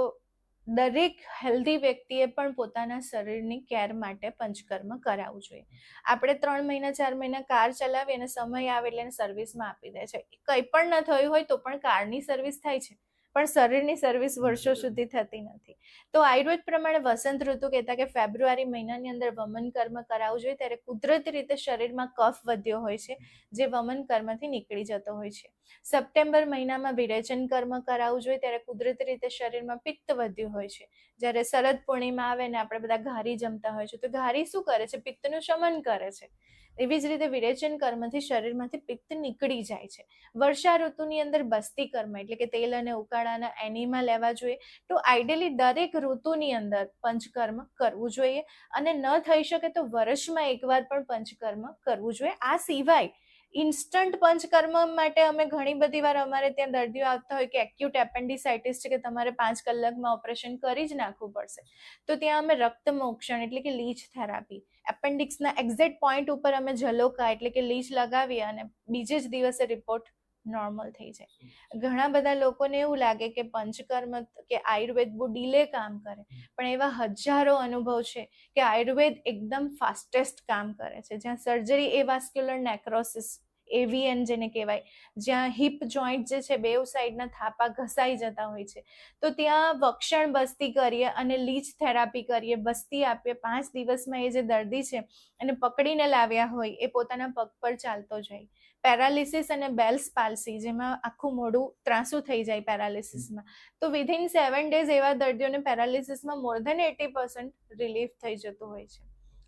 દરેક હેલ્ધી વ્યક્તિએ પણ પોતાના શરીરની કેર માટે પંચકર્મ કરાવવું જોઈએ. આપણે 3 મહિના 4 મહિના કાર ચલાવીએ અને સમય આવે એટલે સર્વિસમાં આપી દે છે. કંઈ પણ ન થયું હોય તો પણ કારની સર્વિસ થાય છે, પણ શરીરની સર્વિસ વર્ષો સુધી થતી નથી. તો આયુર્વેદ પ્રમાણે વસંત ઋતુ કહેતા કે ફેબ્રુઆરી મહિનાની અંદર વમન કર્મ કરાવવું જોઈએ, ત્યારે કુદરતી રીતે શરીરમાં કફ વધ્યો હોય છે જે વમન કર્મથી નીકળી જતો હોય છે. સપ્ટેમ્બર મહિનામાં વિરેચન કર્મ કરાવવું જોઈએ, ત્યારે કુદરતી રીતે શરીરમાં પિત્ત વધ્યું હોય છે. જ્યારે શરદ પૂર્ણિમા આવે ને આપણે બધા ઘારી જમતા હોય છે, તો ઘારી શું કરે છે? પિત્તનું શમન કરે છે. એવી જ રીતે વિરેચન કર્મથી શરીરમાંથી પિત્ત નીકળી જાય છે. વર્ષા ઋતુની અંદર બસ્તી કર્મ એટલે કે તેલ અને ઉકાળાના એનિમા લેવા જોઈએ. તો આઈડિયલી દરેક ઋતુની અંદર પંચકર્મ કરવું જોઈએ, અને ન થઈ શકે તો વર્ષમાં એકવાર પણ પંચકર્મ કરવું જોઈએ. આ સિવાય ઇન્સ્ટન્ટ પંચકર્મ માટે અમે ઘણી બધી વાર અમારે ત્યાં દર્દીઓ આવતા હોય કે એક્યુટ એપેન્ડિસાઇટિસ છે કે તમારે 5 કલાકમાં ઓપરેશન કરી જ નાખવું પડશે, તો ત્યાં અમે રક્ત મોક્ષણ એટલે કે લીચ થેરાપી, એપેન્ડિક્સના એક્ઝેક્ટ પોઈન્ટ ઉપર અમે જલોકા એટલે કે લીચ લગાવીએ અને બીજે જ દિવસે રિપોર્ટ નોર્મલ થઈ જાય. ઘણા બધા લોકોને એવું લાગે કે પંચકર્મ કે આયુર્વેદ બહુ ડીલે કામ કરે, પણ એવા હજારો અનુભવ છે કે આયુર્વેદ એકદમ ફાસ્ટેસ્ટ કામ કરે છે. જ્યાં સર્જરી એવાસ્ક્યુલર નેક્રોસિસ, એવીએન જેને કહેવાય, જ્યાં હિપ જોઈન્ટ જે છે બેઉ સાઈડના થાપા ઘસાઈ જતા હોય છે, તો ત્યાં વક્ષણ બસ્તી કરીએ અને લીચ થેરાપી કરીએ, બસ્તી આપીએ. 5 દિવસમાં એ જે દર્દી છે એને પકડીને લાવ્યા હોય એ પોતાના પગ પર ચાલતો જાય. પેરાલિસિસ અને બેલ્સ પાલ્સી, જેમાં આખું મોઢું ત્રાંસું થઈ જાય પેરાલિસિસમાં, તો વિધિન 7 days એવા દર્દીઓને પેરાલિસિસમાં મોર ધેન 80% રિલીફ થઈ જતું હોય છે.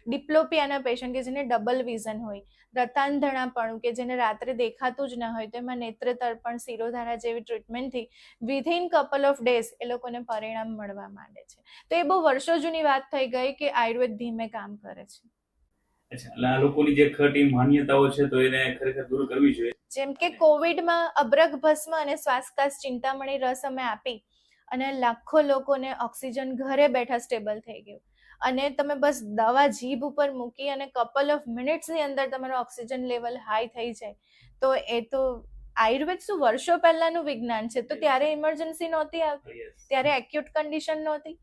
ડિપ્લોપિયાના પેશન્ટ કે જેને ડબલ વિઝન હોય, રતાંધણાપણું કે જેને રાત્રે દેખાતું જ ન હોય, તો એમાં નેત્ર તર્પણ, શિરોધારા જેવી ટ્રીટમેન્ટથી વિધિન કપલ ઓફ ડેઝ એ લોકોને પરિણામ મળવા માંડે છે. તો એ બહુ વર્ષો જૂની વાત થઈ ગઈ કે આયુર્વેદ ધીમે કામ કરે છે. અચ્છા, એટલે આ લોકોની જે ખોટી માન્યતાઓ છે તો એને ખરેખર દૂર કરવી જોઈએ. જેમ કે કોવિડમાં અબ્રક ભસ્મ અને શ્વાસકાશ ચિંતામણી રસ અમે આપી અને લાખો લોકોને ઓક્સિજન ઘરે બેઠા સ્ટેબલ થઈ ગયું, અને તમે બસ દવા જીભ ઉપર મૂકી અને કપલ ઓફ મિનિટ્સની અંદર તમારો ઓક્સિજન લેવલ હાઈ થઈ જાય, તો એ તો આયુર્વેદ શું વર્ષો પહેલાનું વિજ્ઞાન છે. તો ત્યારે ઇમરજન્સી નહોતી આવતી, ત્યારે એક્યુટ કન્ડિશન નહોતી,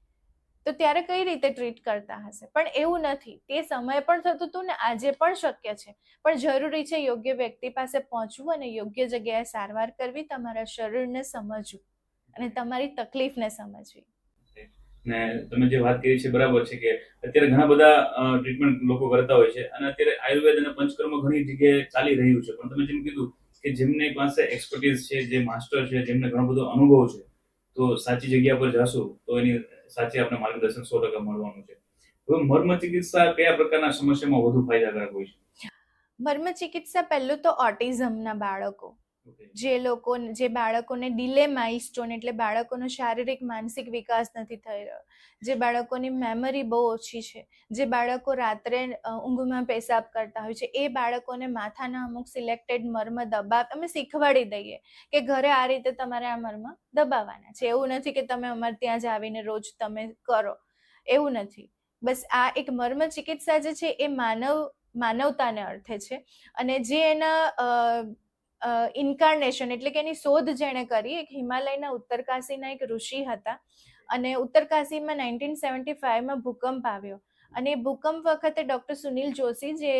તો ત્યારે કઈ રીતે ટ્રીટ કરતા હશે? પણ એવું નથી, તે સમય પણ થતું હતું ને આજે પણ શક્ય છે. પણ જરૂરી છે યોગ્ય વ્યક્તિ પાસે પહોંચવું અને યોગ્ય જગ્યાએ સારવાર કરવી, તમારા શરીરને સમજવું અને તમારી તકલીફને સમજવી. ને તમે જે વાત કરી છે બરાબર છે કે અત્યારે ઘણા બધા ટ્રીટમેન્ટ લોકો કરતા હોય છે, અને અત્યારે આયુર્વેદ અને પંચકર્મ ઘણી જગ્યાએ ચાલી રહ્યું છે. પણ તમે જેમ કીધું કે જેમની પાસે એક્સપર્ટીઝ છે, જે માસ્ટર છે, જેમને ઘણો બધો અનુભવ છે, તો સાચી જગ્યા પર જાશું તો એની સાચી આપણે માર્ગદર્શન 100% મળવાનું છે. હવે મર્મ ચિકિત્સા કયા પ્રકારના સમસ્યામાં વધુ ફાયદાકારક હોય છે? મર્મ ચિકિત્સા પહેલું તો ઓટિઝમના બાળકો, જે બાળકોને ડિલે માઇલસ્ટોન, એટલે બાળકોનો શારીરિક માનસિક વિકાસ નથી થઈ રહ્યો, જે બાળકોની મેમરી બહુ ઓછી છે, જે બાળકો રાત્રે ઊંઘમાં પેશાબ કરતા હોય છે, એ બાળકોને માથાના અમુક સિલેક્ટેડ મર્મ અમે શીખવાડી દઈએ કે ઘરે આ રીતે તમારે આ મર્મ દબાવવાના છે. એવું નથી કે તમે અમારે ત્યાં જ આવીને રોજ તમે કરો, એવું નથી. બસ આ એક મર્મ ચિકિત્સા જે છે એ માનવતાને અર્થે છે, અને જે એના ઇન્કાર્નેશન એટલે કે એની શોધ જેણે કરી, એક હિમાલયના ઉત્તરકાશીના એક ઋષિ હતા, અને ઉત્તરકાશીમાં 1975માં ભૂકંપ આવ્યો, અને એ ભૂકંપ વખતે ડૉક્ટર સુનિલ જોશી, જે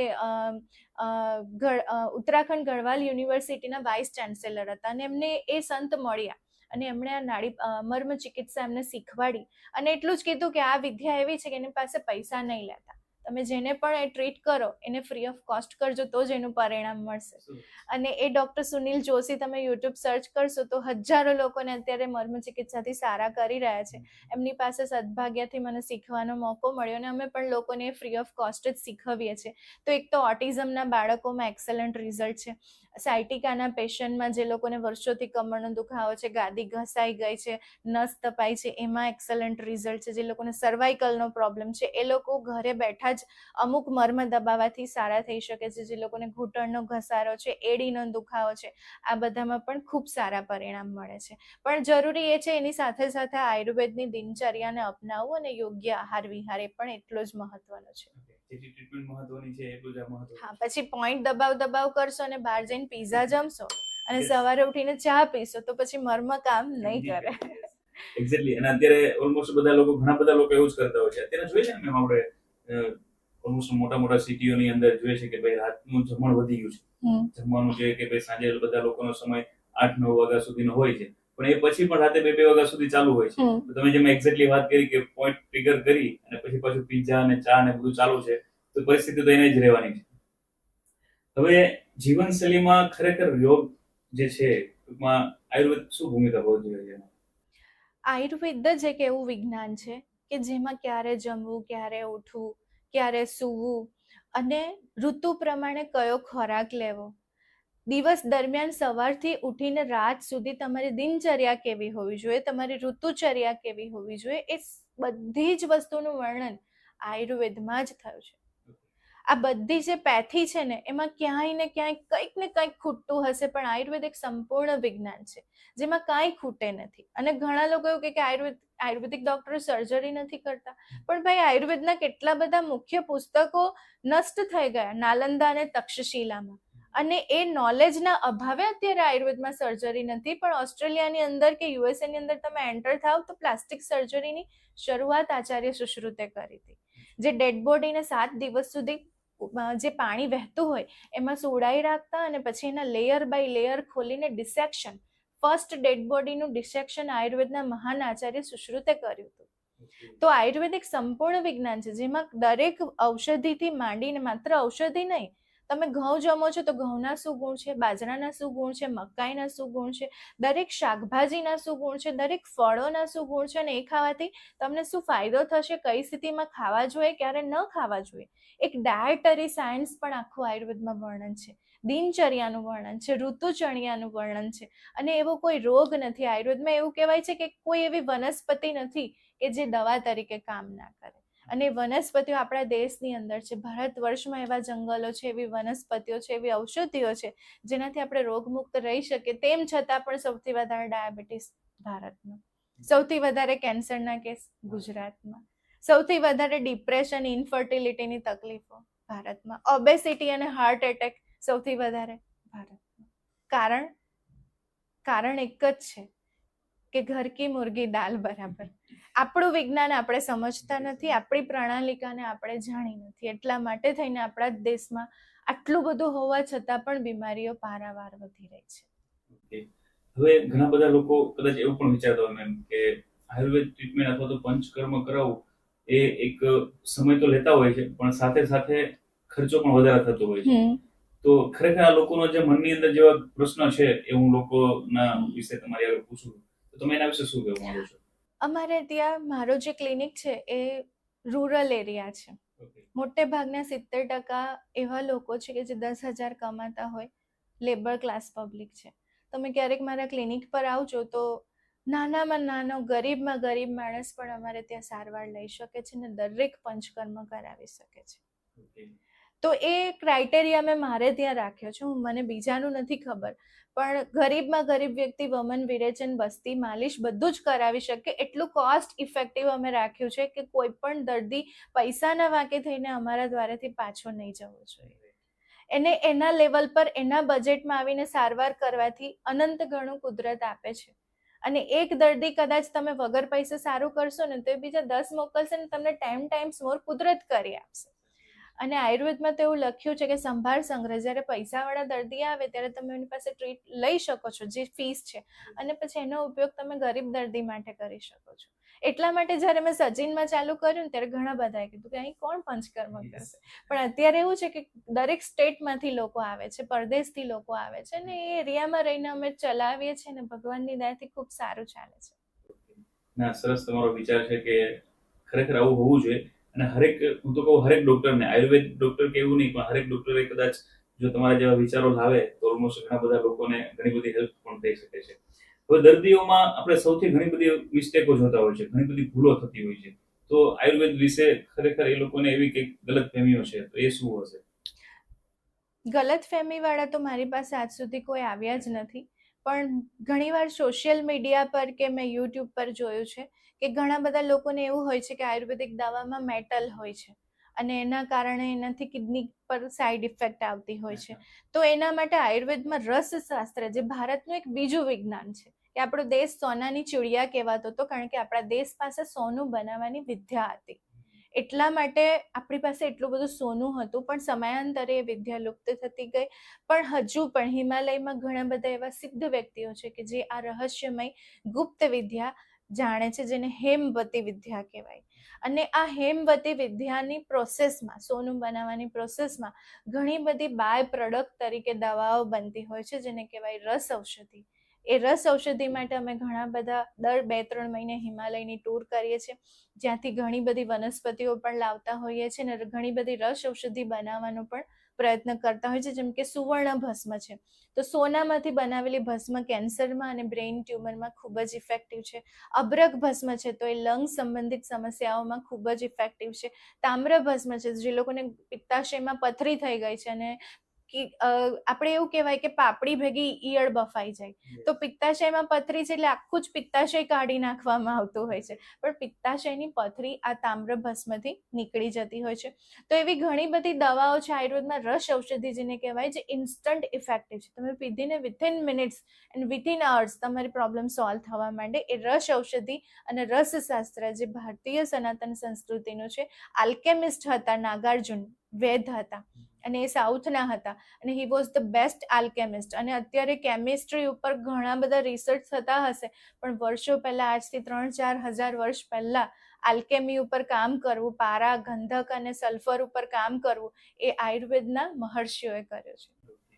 ઉત્તરાખંડ ગઢવાલ યુનિવર્સિટીના વાઇસ ચાન્સેલર હતા, અને એમને એ સંત મળ્યા અને એમણે આ મર્મ ચિકિત્સા એમને શીખવાડી, અને એટલું જ કીધું કે આ વિદ્યા એવી છે કે એની પાસે પૈસા નહીં લેતા, તમે જેને પણ એ ટ્રીટ કરો એને ફ્રી ઓફ કોસ્ટ કરજો તો જ એનું પરિણામ મળશે. અને એ ડૉક્ટર સુનિલ જોશી તમે યુટ્યુબ સર્ચ કરશો તો હજારો લોકોને અત્યારે મર્મ ચિકિત્સાથી સારા કરી રહ્યા છે. એમની પાસે સદભાગ્યથી મને શીખવાનો મોકો મળ્યો, અને અમે પણ લોકોને ફ્રી ઓફ કોસ્ટ જ શીખવીએ છીએ. તો એક તો ઓટિઝમના બાળકોમાં એક્સેલન્ટ રિઝલ્ટ છે. સાયટિકાના પેશન્ટમાં જે લોકોને વર્ષોથી કમરનો દુખાવો છે, ગાદી ઘસાઈ ગઈ છે, નસ તપાઈ છે, એમાં એક્સેલન્ટ રિઝલ્ટ છે. જે લોકોને સર્વાઇકલનો પ્રોબ્લેમ છે એ લોકો ઘરે બેઠા જ અમુક મર્મ દબાવવાથી સારા થઈ શકે છે. જે લોકોને ઘૂંટણનો ઘસારો છે, એડીનો દુખાવો છે, આ બધામાં પણ ખૂબ સારા પરિણામ મળે છે. પણ જરૂરી એ છે એની સાથે સાથે આયુર્વેદની દિનચર્યાને અપનાવવું અને યોગ્ય આહાર વિહાર એ પણ એટલો જ મહત્વનો છે. જેટલી ટ્રીટમેન્ટ મહત્વની છે એટલું જ આ મહત્વનું. હા, પછી પોઈન્ટ દબાવ કરશો અને બહાર જઈને પીઝા જમશો અને સવારે ઉઠીને ચા પીશો તો પછી મર્મ કામ નહીં કરે. એક્ઝેક્ટલી. અને અત્યારે ઓલમોસ્ટ ઘણા બધા લોકો એવું જ કરતા હોય છે. અત્યારે જોઈએ છે ને આપણે ઓલમોસ્ટ મોટા સિટીઓની અંદર જોઈએ છે કે ભાઈ રાતનું જમણ વધી ગયું છે. જમવાનું છે કે ભાઈ સાંજે બધા લોકોનો સમય 8-9 વાગ્યા સુધીનો હોય છે, પણ એ પછી પણ રાતે 2 વાગ્યા સુધી ચાલુ હોય છે. તો તમે જેમ એક્ઝેક્ટલી વાત કરી કે પોઈન્ટ ટ્રિગર કરી અને પછી પાછું પીઝા અને ચા ને બધું ચાલુ છે, તો પરિસ્થિતિ તો એને જ રહેવાની છે. હવે જીવનશૈલીમાં ખરેખર યોગ જે છે ટૂંકમાં આયુર્વેદ શું ભૂમિકા ભજવે છે? આયુર્વેદ જ એક એવું વિજ્ઞાન છે કે જેમાં ક્યારે જમવું, ક્યારે ઉઠવું, ક્યારે સૂવું, અને ઋતુ પ્રમાણે કયો ખોરાક લેવો, દિવસ દરમિયાન સવારથી ઉઠીને રાત સુધી તમારી દિનચર્યા કેવી હોવી જોઈએ, તમારી ઋતુચર્યા કેવી હોવી જોઈએ, એ બધી જ વસ્તુનું વર્ણન આયુર્વેદમાં જ થયું છે. આ બધી જે પેથી છે ને એમાં ક્યાંય ને ક્યાંય કંઈક ને કંઈક ખૂટતું હશે, પણ આયુર્વેદ એક સંપૂર્ણ વિજ્ઞાન છે જેમાં કાંઈ ખૂટે નથી. અને ઘણા લોકો એવું કે આયુર્વેદિક ડોક્ટરો સર્જરી નથી કરતા, પણ ભાઈ આયુર્વેદના કેટલા બધા મુખ્ય પુસ્તકો નષ્ટ થઈ ગયા નાલંદા અને તક્ષશિલામાં, અને એ નોલેજના અભાવે અત્યારે આયુર્વેદમાં સર્જરી નથી, પણ ઓસ્ટ્રેલિયાની અંદર કે યુએસએની અંદર તમે એન્ટર થાવ તો પ્લાસ્ટિક સર્જરીની શરૂઆત આચાર્ય સુશ્રુતે કરી હતી, જે ડેડ બોડીને 7 દિવસ સુધી જે પાણી વહેતું હોય એમાં સુવડાવી રાખતા અને પછી એના લેયર બાય લેયર ખોલીને ડિસેક્શન, ફર્સ્ટ ડેડ બોડીનું ડિસેક્શન આયુર્વેદના મહાન આચાર્ય સુશ્રુતે કર્યું હતું. તો આયુર્વેદ એક સંપૂર્ણ વિજ્ઞાન છે જેમાં દરેક ઔષધિથી માંડીને, માત્ર ઔષધિ નહીં, તમે ઘઉં જમો છો તો ઘઉંના શું ગુણ છે, બાજરાના શું ગુણ છે, મકાઈના શું ગુણ છે, દરેક શાકભાજીના શું ગુણ છે, દરેક ફળોના શું ગુણ છે, અને એ ખાવાથી તમને શું ફાયદો થશે, કઈ સ્થિતિમાં ખાવા જોઈએ, ક્યારે ન ખાવા જોઈએ. એક ડાયટરી સાયન્સ પણ આખું આયુર્વેદમાં વર્ણન છે, દિનચર્યાનું વર્ણન છે, ઋતુચર્યાનું વર્ણન છે. અને એવો કોઈ રોગ નથી આયુર્વેદમાં. એવું કહેવાય છે કે કોઈ એવી વનસ્પતિ નથી કે જે દવા તરીકે કામ ના કરે. અને વનસ્પતિઓ આપણા દેશની અંદર છે, ભારત વર્ષમાં એવા જંગલો છે, એવી વનસ્પતિઓ છે, એવી ઔષધિઓ છે જેનાથી આપણે રોગમુક્ત રહી શકીએ. તેમ છતાં પણ સૌથી વધારે ડાયાબિટીસ ભારતમાં, સૌથી વધારે કેન્સરના કેસ ગુજરાતમાં, સૌથી વધારે ડિપ્રેશન, ઇન્ફર્ટિલિટીની તકલીફો ભારતમાં, ઓબેસિટી અને હાર્ટ એટેક સૌથી વધારે ભારતમાં. કારણ એક જ છે કે ઘર કી મુર્ગી દાલ બરાબર. આપણું વિજ્ઞાન આપણે સમજતા નથી, આપણી પ્રણાલિકાને આપણે જાણી નથી, એટલા માટે થઈને આપણા દેશમાં આટલું બધું હોવા છતાં પણ બીમારીઓ પારાવાર વધી રહી છે. હવે ઘણા બધા લોકો કદાચ એવું પણ વિચારતા હોય મેમ કે આયુર્વેદ ટ્રીટમેન્ટ અથવા તો પંચકર્મ કરાવવું એ એક સમય તો લેતા હોય છે, પણ સાથે સાથે ખર્ચો પણ વધારે થતો હોય છે. તો ખરેખર આ લોકોનો જે મનની અંદર જેવા પ્રશ્ન છે એ હું લોકોના વિશે તમારી આગળ પૂછું, તો તમે એના વિશે શું કહેવા માંગો છો? અમારે ત્યાં મારો જે ક્લિનિક છે એ રૂરલ એરિયા છે. મોટે ભાગના 70% એવા લોકો છે કે જે 10,000 કમાતા હોય, લેબર ક્લાસ પબ્લિક છે. તમે ક્યારેક મારા ક્લિનિક પર આવજો તો નાનામાં નાનો ગરીબમાં ગરીબ માણસ પણ અમારે ત્યાં સારવાર લઈ શકે છે ને દરેક પંચકર્મ કરાવી શકે છે. તો એ ક્રાઇટેરિયા મેં મારે ત્યાં રાખ્યો છે. મને બીજાનું નથી ખબર, પણ ગરીબમાં ગરીબ વ્યક્તિ વમન, વિરેચન, બસ્તી, માલિશ બધું જ કરાવી શકે એટલું કોસ્ટ ઇફેક્ટિવ અમે રાખ્યું છે કે કોઈ પણ દર્દી પૈસાના વાંકે થઈને અમારા દ્વારાથી પાછો નહીં જવો જોઈએ. એને એના લેવલ પર એના બજેટમાં આવીને સારવાર કરવાથી અનંત ઘણું કુદરત આપે છે. અને એક દર્દી કદાચ તમે વગર પૈસે સારું કરશો ને તો એ બીજા 10 મોકલશે ને તમને 10 ટાઈમ્સ મોર કુદરત કરી આપશે. અને આયુર્વેદમાં તો એવું લખ્યું છે કે સંભાળ સંગ્રહ, જ્યારે પૈસાવાળા દર્દી આવે ત્યારે તમે એની પાસે ટ્રીટ લઈ શકો છો જે ફીસ છે, અને પછી એનો ઉપયોગ તમે ગરીબ દર્દી માટે કરી શકો છો. એટલા માટે જ્યારે મેં સચિનમાં ચાલુ કર્યું ને ત્યારે ઘણા બધાએ કીધું કે અહીં કોણ પંચકર્મ કરશે, પણ અત્યારે એવું છે કે દરેક સ્ટેટમાંથી લોકો આવે છે, પરદેશથી લોકો આવે છે, અને એ એરિયામાં રહીને અમે ચલાવીએ છીએ ને ભગવાનની દયાથી ખૂબ સારું ચાલે છે. ના, સરસ તમારો વિચાર છે કે ખરેખર આવું હોવું જોઈએ. અને હું તો કહું હરેક ડોક્ટરને, આયુર્વેદ ડોક્ટર કે એવું નહીં, પણ હરેક ડોક્ટરે કદાચ જો તમારા જેવા વિચારો લાવે તો ઓલમોસ્ટ ઘણા બધા લોકોને ઘણી બધી હેલ્પ પણ થઈ શકે છે. હવે દર્દીઓમાં આપણે સૌથી ઘણી બધી મિસ્ટેકો જોતા હોય છે, ઘણી બધી ભૂલો થતી હોય છે. તો આયુર્વેદ વિશે ખરેખર એ લોકોને એવી કંઈક ગલતફહેમીઓ છે, તો એ શું હશે? ગલતફહેમી વાળા તો મારી પાસે આજ સુધી કોઈ આવ્યા જ નથી, પણ ઘણીવાર સોશિયલ મીડિયા પર કે મેં યુટ્યુબ પર જોયું છે કે ઘણા બધા લોકોને એવું હોય છે કે આયુર્વેદિક દવામાં મેટલ હોય છે અને એના કારણે એનાથી કિડની પર સાઈડ ઇફેક્ટ આવતી હોય છે. તો એના માટે આયુર્વેદમાં રસશાસ્ત્ર, જે ભારતનું એક બીજું વિજ્ઞાન છે, કે આપણો દેશ સોનાની ચીડિયા કહેવાતો હતો કારણ કે આપણા દેશ પાસે સોનું બનાવવાની વિદ્યા હતી. એટલા માટે આપણી પાસે એટલું બધું સોનું હતું, પણ સમયાંતરે એ વિદ્યા લુપ્ત થતી ગઈ. પણ હજુ પણ હિમાલયમાં ઘણા બધા એવા સિદ્ધ વ્યક્તિઓ છે કે જે આ રહસ્યમય ગુપ્ત વિદ્યા જાણે છે, જેને હેમવતી વિદ્યા કહેવાય. અને આ હેમવતી વિદ્યાની પ્રોસેસમાં, સોનું બનાવવાની પ્રોસેસમાં ઘણી બધી બાય પ્રોડક્ટ તરીકે દવાઓ બનતી હોય છે જેને કહેવાય રસ ઔષધિ. એ રસ ઔષધિ માટે અમે ઘણા બધા દર 2-3 મહિને હિમાલયની ટૂર કરીએ છીએ, જ્યાંથી ઘણી બધી વનસ્પતિઓ પણ લાવતા હોઈએ છીએ અને ઘણી બધી રસ ઔષધિ બનાવવાનો પણ પ્રયત્ન કરતા હોય છે. જેમ કે સુવર્ણ ભસ્મ છે, તો સોનામાંથી બનાવેલી ભસ્મ કેન્સરમાં અને બ્રેઇન ટ્યુમરમાં ખૂબ જ ઇફેક્ટિવ છે. અબરક ભસ્મ છે તો એ લંગ સંબંધિત સમસ્યાઓમાં ખૂબ જ ઇફેક્ટિવ છે. તામ્ર ભસ્મ છે, જે લોકોને પિત્તાશયમાં પથરી થઈ ગઈ છે અને આપણે એવું કહેવાય કે પાપડી ભેગી ઈયળ બફાઈ જાય. તો પિત્તાશયમાં પથરી છે એટલે આખું જ પિત્તાશય કાઢી નાખવામાં આવતું હોય છે, પણ પિત્તાશયની પથરી આ તામ્ર ભસ્મથી નીકળી જતી હોય છે. તો એવી ઘણી બધી દવાઓ છે આયુર્વેદમાં, રસ ઔષધિ જેને કહેવાય, જે ઇન્સ્ટન્ટ ઇફેક્ટિવ છે. તમે પીધીને within minutes and within hours તમારી પ્રોબ્લેમ સોલ્વ થવા માંડે. એ રસ ઔષધિ અને રસશાસ્ત્ર જે ભારતીય સનાતન સંસ્કૃતિનું છે. આલ્કેમિસ્ટ હતા નાગાર્જુન, વેદ હતા, અને એ સાઉથના હતા, અને હી વોઝ ધ બેસ્ટ આલ્કેમિસ્ટ. અને અત્યારે કેમિસ્ટ્રી ઉપર ઘણા બધા રિસર્ચ થતા હશે, પણ વર્ષો પહેલા, આજથી 3-4 હજાર વર્ષ પહેલા આલ્કેમી ઉપર કામ કરવું, પારા, ગંધક અને સલ્ફર ઉપર કામ કરવું, એ આયુર્વેદના મહર્ષિઓએ કર્યું છે.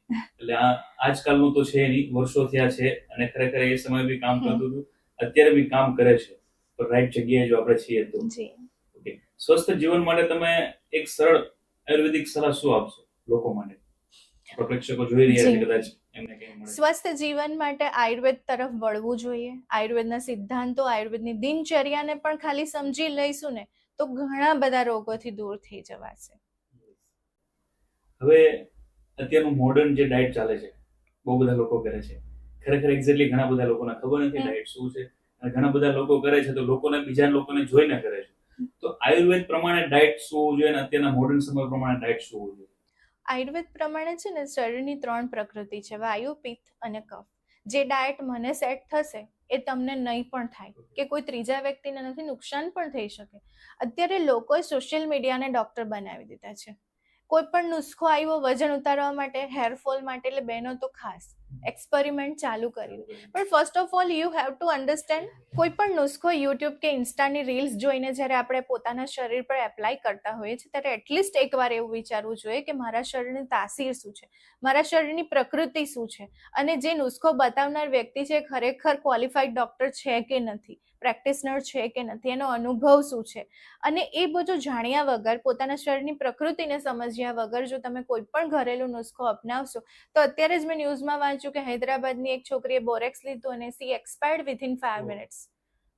એટલે આ આજકાલનું તો છે નહીં, વર્ષો થયા છે, અને ખરેખર એ સમય બી કામ કરતું હતું, અત્યારે બી કામ કરે છે. તો રાઈટ જગ્યાએ જો આપણે છીએ તો. ઓકે, સ્વસ્થ જીવન માટે તમે એક સરળ આયુર્વેદિક સલાહ શું આપશો લોકો માટે? પ્રેક્ષકો જોઈ રહ્યા છે, કદાચ એમને કંઈ મળે. સ્વસ્થ જીવન માટે આયુર્વેદ તરફ વળવું જોઈએ. આયુર્વેદના સિદ્ધાંતો, આયુર્વેદની દિનચર્યાને પણ ખાલી સમજી લઈશું ને તો ઘણા બધા રોગોથી દૂર થઈ જવાશે. હવે અત્યારનું મોડર્ન જે ડાયટ ચાલે છે, બહુ બધા લોકો કરે છે. ખરેખર એક્ઝેક્ટલી ઘણા બધા લોકોને ખબર નથી ડાયટ શું છે, અને ઘણા બધા લોકો કરે છે તો લોકોને, બીજા લોકોને જોઈને કરે છે. તો આયુર્વેદ પ્રમાણે ડાયટ શું હોવું જોઈએ, અને અત્યારના મોડર્ન સમય પ્રમાણે ડાયટ શું હોવું જોઈએ? આયુર્વેદ પ્રમાણે છે ને, શરીરની 3 પ્રકૃતિ છે, વાયુ, પિત્ત અને કફ. જે ડાયટ મને સેટ થશે એ તમને નહીં પણ થાય, કે કોઈ ત્રીજા વ્યક્તિને નથી નુકસાન પણ થઈ શકે. અત્યારે લોકોએ સોશિયલ મીડિયાને ડોક્ટર બનાવી દીધા છે. કોઈ પણ નુસ્ખો આવ્યો વજન ઉતારવા માટે, હેરફોલ માટે, એટલે બહેનો તો ખાસ એક્સપેરિમેન્ટ ચાલુ કરી દે. પણ first of all you have to understand, કોઈ પણ નુસ્ખો યુટ્યુબ કે ઇન્સ્ટાની રીલ્સ જોઈને જ્યારે આપણે પોતાના શરીર પર એપ્લાય કરતા હોઈએ છીએ, ત્યારે એટલીસ્ટ એકવાર એવું વિચારવું જોઈએ કે મારા શરીરની તાસીર શું છે, મારા શરીરની પ્રકૃતિ શું છે, અને જે નુસ્ખો બતાવનાર વ્યક્તિ છે ખરેખર ક્વોલિફાઈડ ડોક્ટર છે કે નથી, પ્રેક્ટિશનર છે કે નથી, એનો અનુભવ શું છે. અને એ બધું જાણ્યા વગર, પોતાના શરીરની પ્રકૃતિને સમજ્યા વગર જો તમે કોઈ પણ ઘરેલું નુસ્ખો અપનાવશો, તો અત્યારે જ મેં ન્યૂઝમાં વાંચ્યું કે હૈદરાબાદની એક છોકરીએ બોરેક્સ લીધું અને સી એક્સપાયર્ડ વિથિન 5 મિનિટ્સ.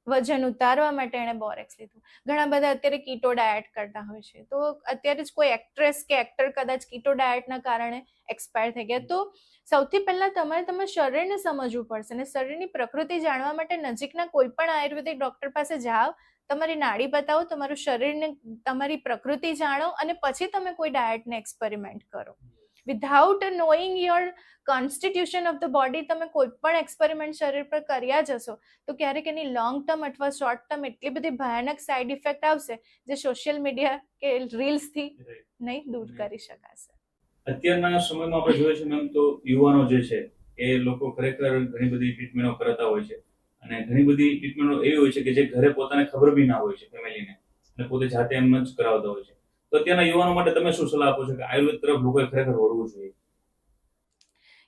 વજન ઉતારવા માટે એણે બોરેક્સ લીધું. ઘણા બધા અત્યારે કીટો ડાયટ કરતા હોય છે. તો અત્યારે જ કોઈ એક્ટ્રેસ કે એક્ટર કદાચ કીટો ડાયટના કારણે એક્સપાયર થઈ ગયા. તો સૌથી પહેલા તમારા શરીરને સમજવું પડશે, અને શરીરની પ્રકૃતિ જાણવા માટે નજીકના કોઈ પણ આયુર્વેદિક ડોક્ટર પાસે જાઓ, તમારી નાડી બતાવો, તમારું શરીરને, તમારી પ્રકૃતિ જાણો, અને પછી તમે કોઈ ડાયટને એક્સપેરિમેન્ટ કરો. Without knowing your constitution of the body તમે કોઈ પણ એક્સપેરિમેન્ટ શરીર પર કર્યા જશો તો ક્યારેક એની લોંગ ટર્મ અથવા શોર્ટ ટર્મ એટલી બધી ભયાનક સાઇડ ઇફેક્ટ આવશે જે સોશિયલ મીડિયા કે રીલ્સથી નહીં દૂર કરી શકાશે. અત્યારના સમયમાં આપણે જોઈએ છે મેમ, તો યુવાનો જે છે એ લોકો ખરેખર ઘણી બધી ટ્રીટમેન્ટો કરતા હોય છે, અને ઘણી બધી ટ્રીટમેન્ટો એવી હોય છે કે જે ઘરે પોતાને ખબર બી ના હોય છે ફેમિલીને, અને પોતે જાતે એમ જ કરાવતા હોય છે. તો અત્યારના યુવાનો માટે તમે શું સલાહ આપો છો કે આયુર્વેદ તરફ લોકોએ ખરેખર વળવું જોઈએ?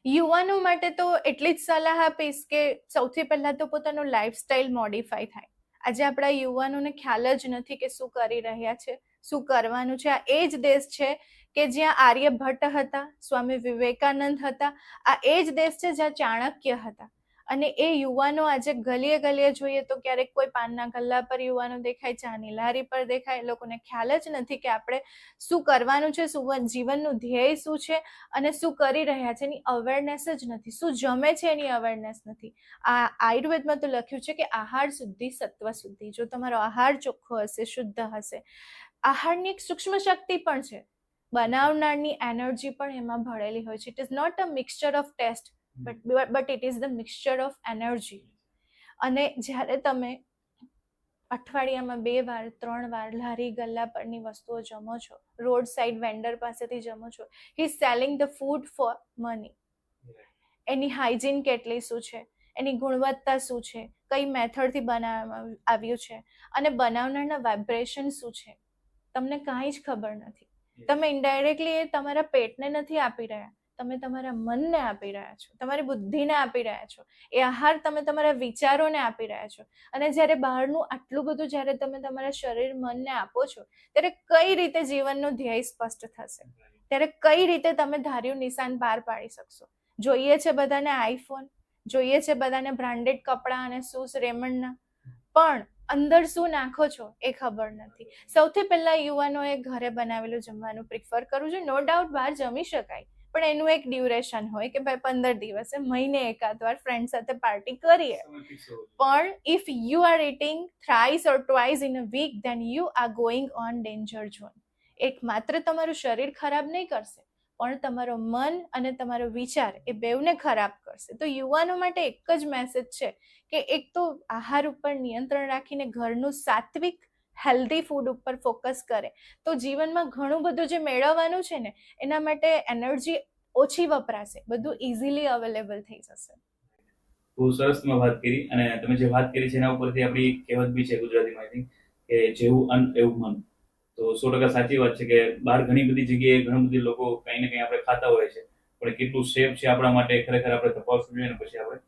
યુવાનો માટે તો એટલી જ સલાહ આપીશ કે સૌથી પહેલા તો પોતાનું લાઈફસ્ટાઈલ મોડિફાઈ થાય. આજે આપણા યુવાનોને ખ્યાલ જ નથી કે શું કરી રહ્યા છે, શું કરવાનું છે. આ એ જ દેશ છે કે જ્યાં આર્યભટ્ટ હતા, સ્વામી વિવેકાનંદ હતા. આ એ જ દેશ છે જ્યાં ચાણક્ય હતા. અને એ યુવાનો આજે ગલીએ ગલીએ જોઈએ તો ક્યારેક કોઈ પાનના ગલ્લા પર યુવાનો દેખાય, ચાની લારી પર દેખાય. એ લોકોને ખ્યાલ જ નથી કે આપણે શું કરવાનું છે, શું જીવનનું ધ્યેય શું છે, અને શું કરી રહ્યા છે એની અવેરનેસ જ નથી. શું જમે છે એની અવેરનેસ નથી. આ આયુર્વેદમાં તો લખ્યું છે કે આહાર શુદ્ધિ સત્વ શુદ્ધિ. જો તમારો આહાર ચોખ્ખો હશે, શુદ્ધ હશે, આહારની એક સૂક્ષ્મ શક્તિ પણ છે, બનાવનારની એનર્જી પણ એમાં ભળેલી હોય છે. It is not a mixture of taste but it is the mixture of energy. અને જ્યારે તમે અઠવાડિયામાં 2 વાર 3 વાર લારી ગલ્લા પરની વસ્તુઓ જમો છો, રોડ સાઈડ વેન્ડર પાસેથી જમો છો, he is selling the food for money. Any hygiene કેટલી શું છે, એની ગુણવત્તા શું છે, કઈ મેથડથી બનાવવામાં આવ્યું છે, અને બનાવનારના વાઇબ્રેશન શું છે, તમને કાંઈ જ ખબર નથી. તમે ઇનડાયરેક્ટલી એ તમારા પેટને નથી આપી રહ્યા, તમે તમારા મનને આપી રહ્યા છો, તમારી બુદ્ધિને આપી રહ્યા છો. એ આહાર તમે તમારા વિચારોને આપી રહ્યા છો. અને જ્યારે બહારનું આટલું બધું જ્યારે તમે તમારા શરીર મનને આપો છો, ત્યારે કઈ રીતે જીવનનું ધ્યેય સ્પષ્ટ થશે, ત્યારે કઈ રીતે તમે ધાર્યું નિશાન પાર પાડી શકશો. જોઈએ છે બધાને આઈફોન, જોઈએ છે બધાને બ્રાન્ડેડ કપડાં અને શૂઝ રેમન્ડના, પણ અંદર શું નાખો છો એ ખબર નથી. સૌથી પહેલા યુવાનોએ ઘરે બનાવેલું જમવાનું પ્રિફર કરવું જોઈએ. નો ડાઉટ બહાર જમી શકાય, પણ એનું એક ડ્યુરેશન હોય કે ભાઈ 15 દિવસે મહિને એકાદ વાર ફ્રેન્ડ સાથે પાર્ટી કરીએ. પણ if you are eating thrice or twice in a week then you are going on danger zone. એક માત્ર તમારું શરીર ખરાબ નહીં કરશે, પણ તમારો મન અને તમારો વિચાર એ બેઉને ખરાબ કરશે. તો યુવાનો માટે એક જ મેસેજ છે કે એક તો આહાર ઉપર નિયંત્રણ રાખીને ઘરનું સાત્વિક હેલ્ધી ફૂડ ઉપર ફોકસ કરે તો જીવનમાં ઘણું બધું જે મેળવવાનું છે ને એના માટે એનર્જી ઓછી વપરાશે, બધું ઇઝીલી અવેલેબલ થઈ જશે. બહુ સરસ તમે વાત કરી, અને તમે જે વાત કરી છે એના ઉપરથી આપણી કહેવત બી છે ગુજરાતીમાં કે જેવું અન્ન એવું મન. તો 100% સાચી વાત છે કે બહાર ઘણી બધી જગ્યાએ ઘણા બધી લોકો કંઈ ને કંઈ આપણે ખાતા હોય છે, પણ કેટલું સેફ છે આપણા માટે ખરેખર આપણે તપાસવું જોઈએ. ને પછી આપણે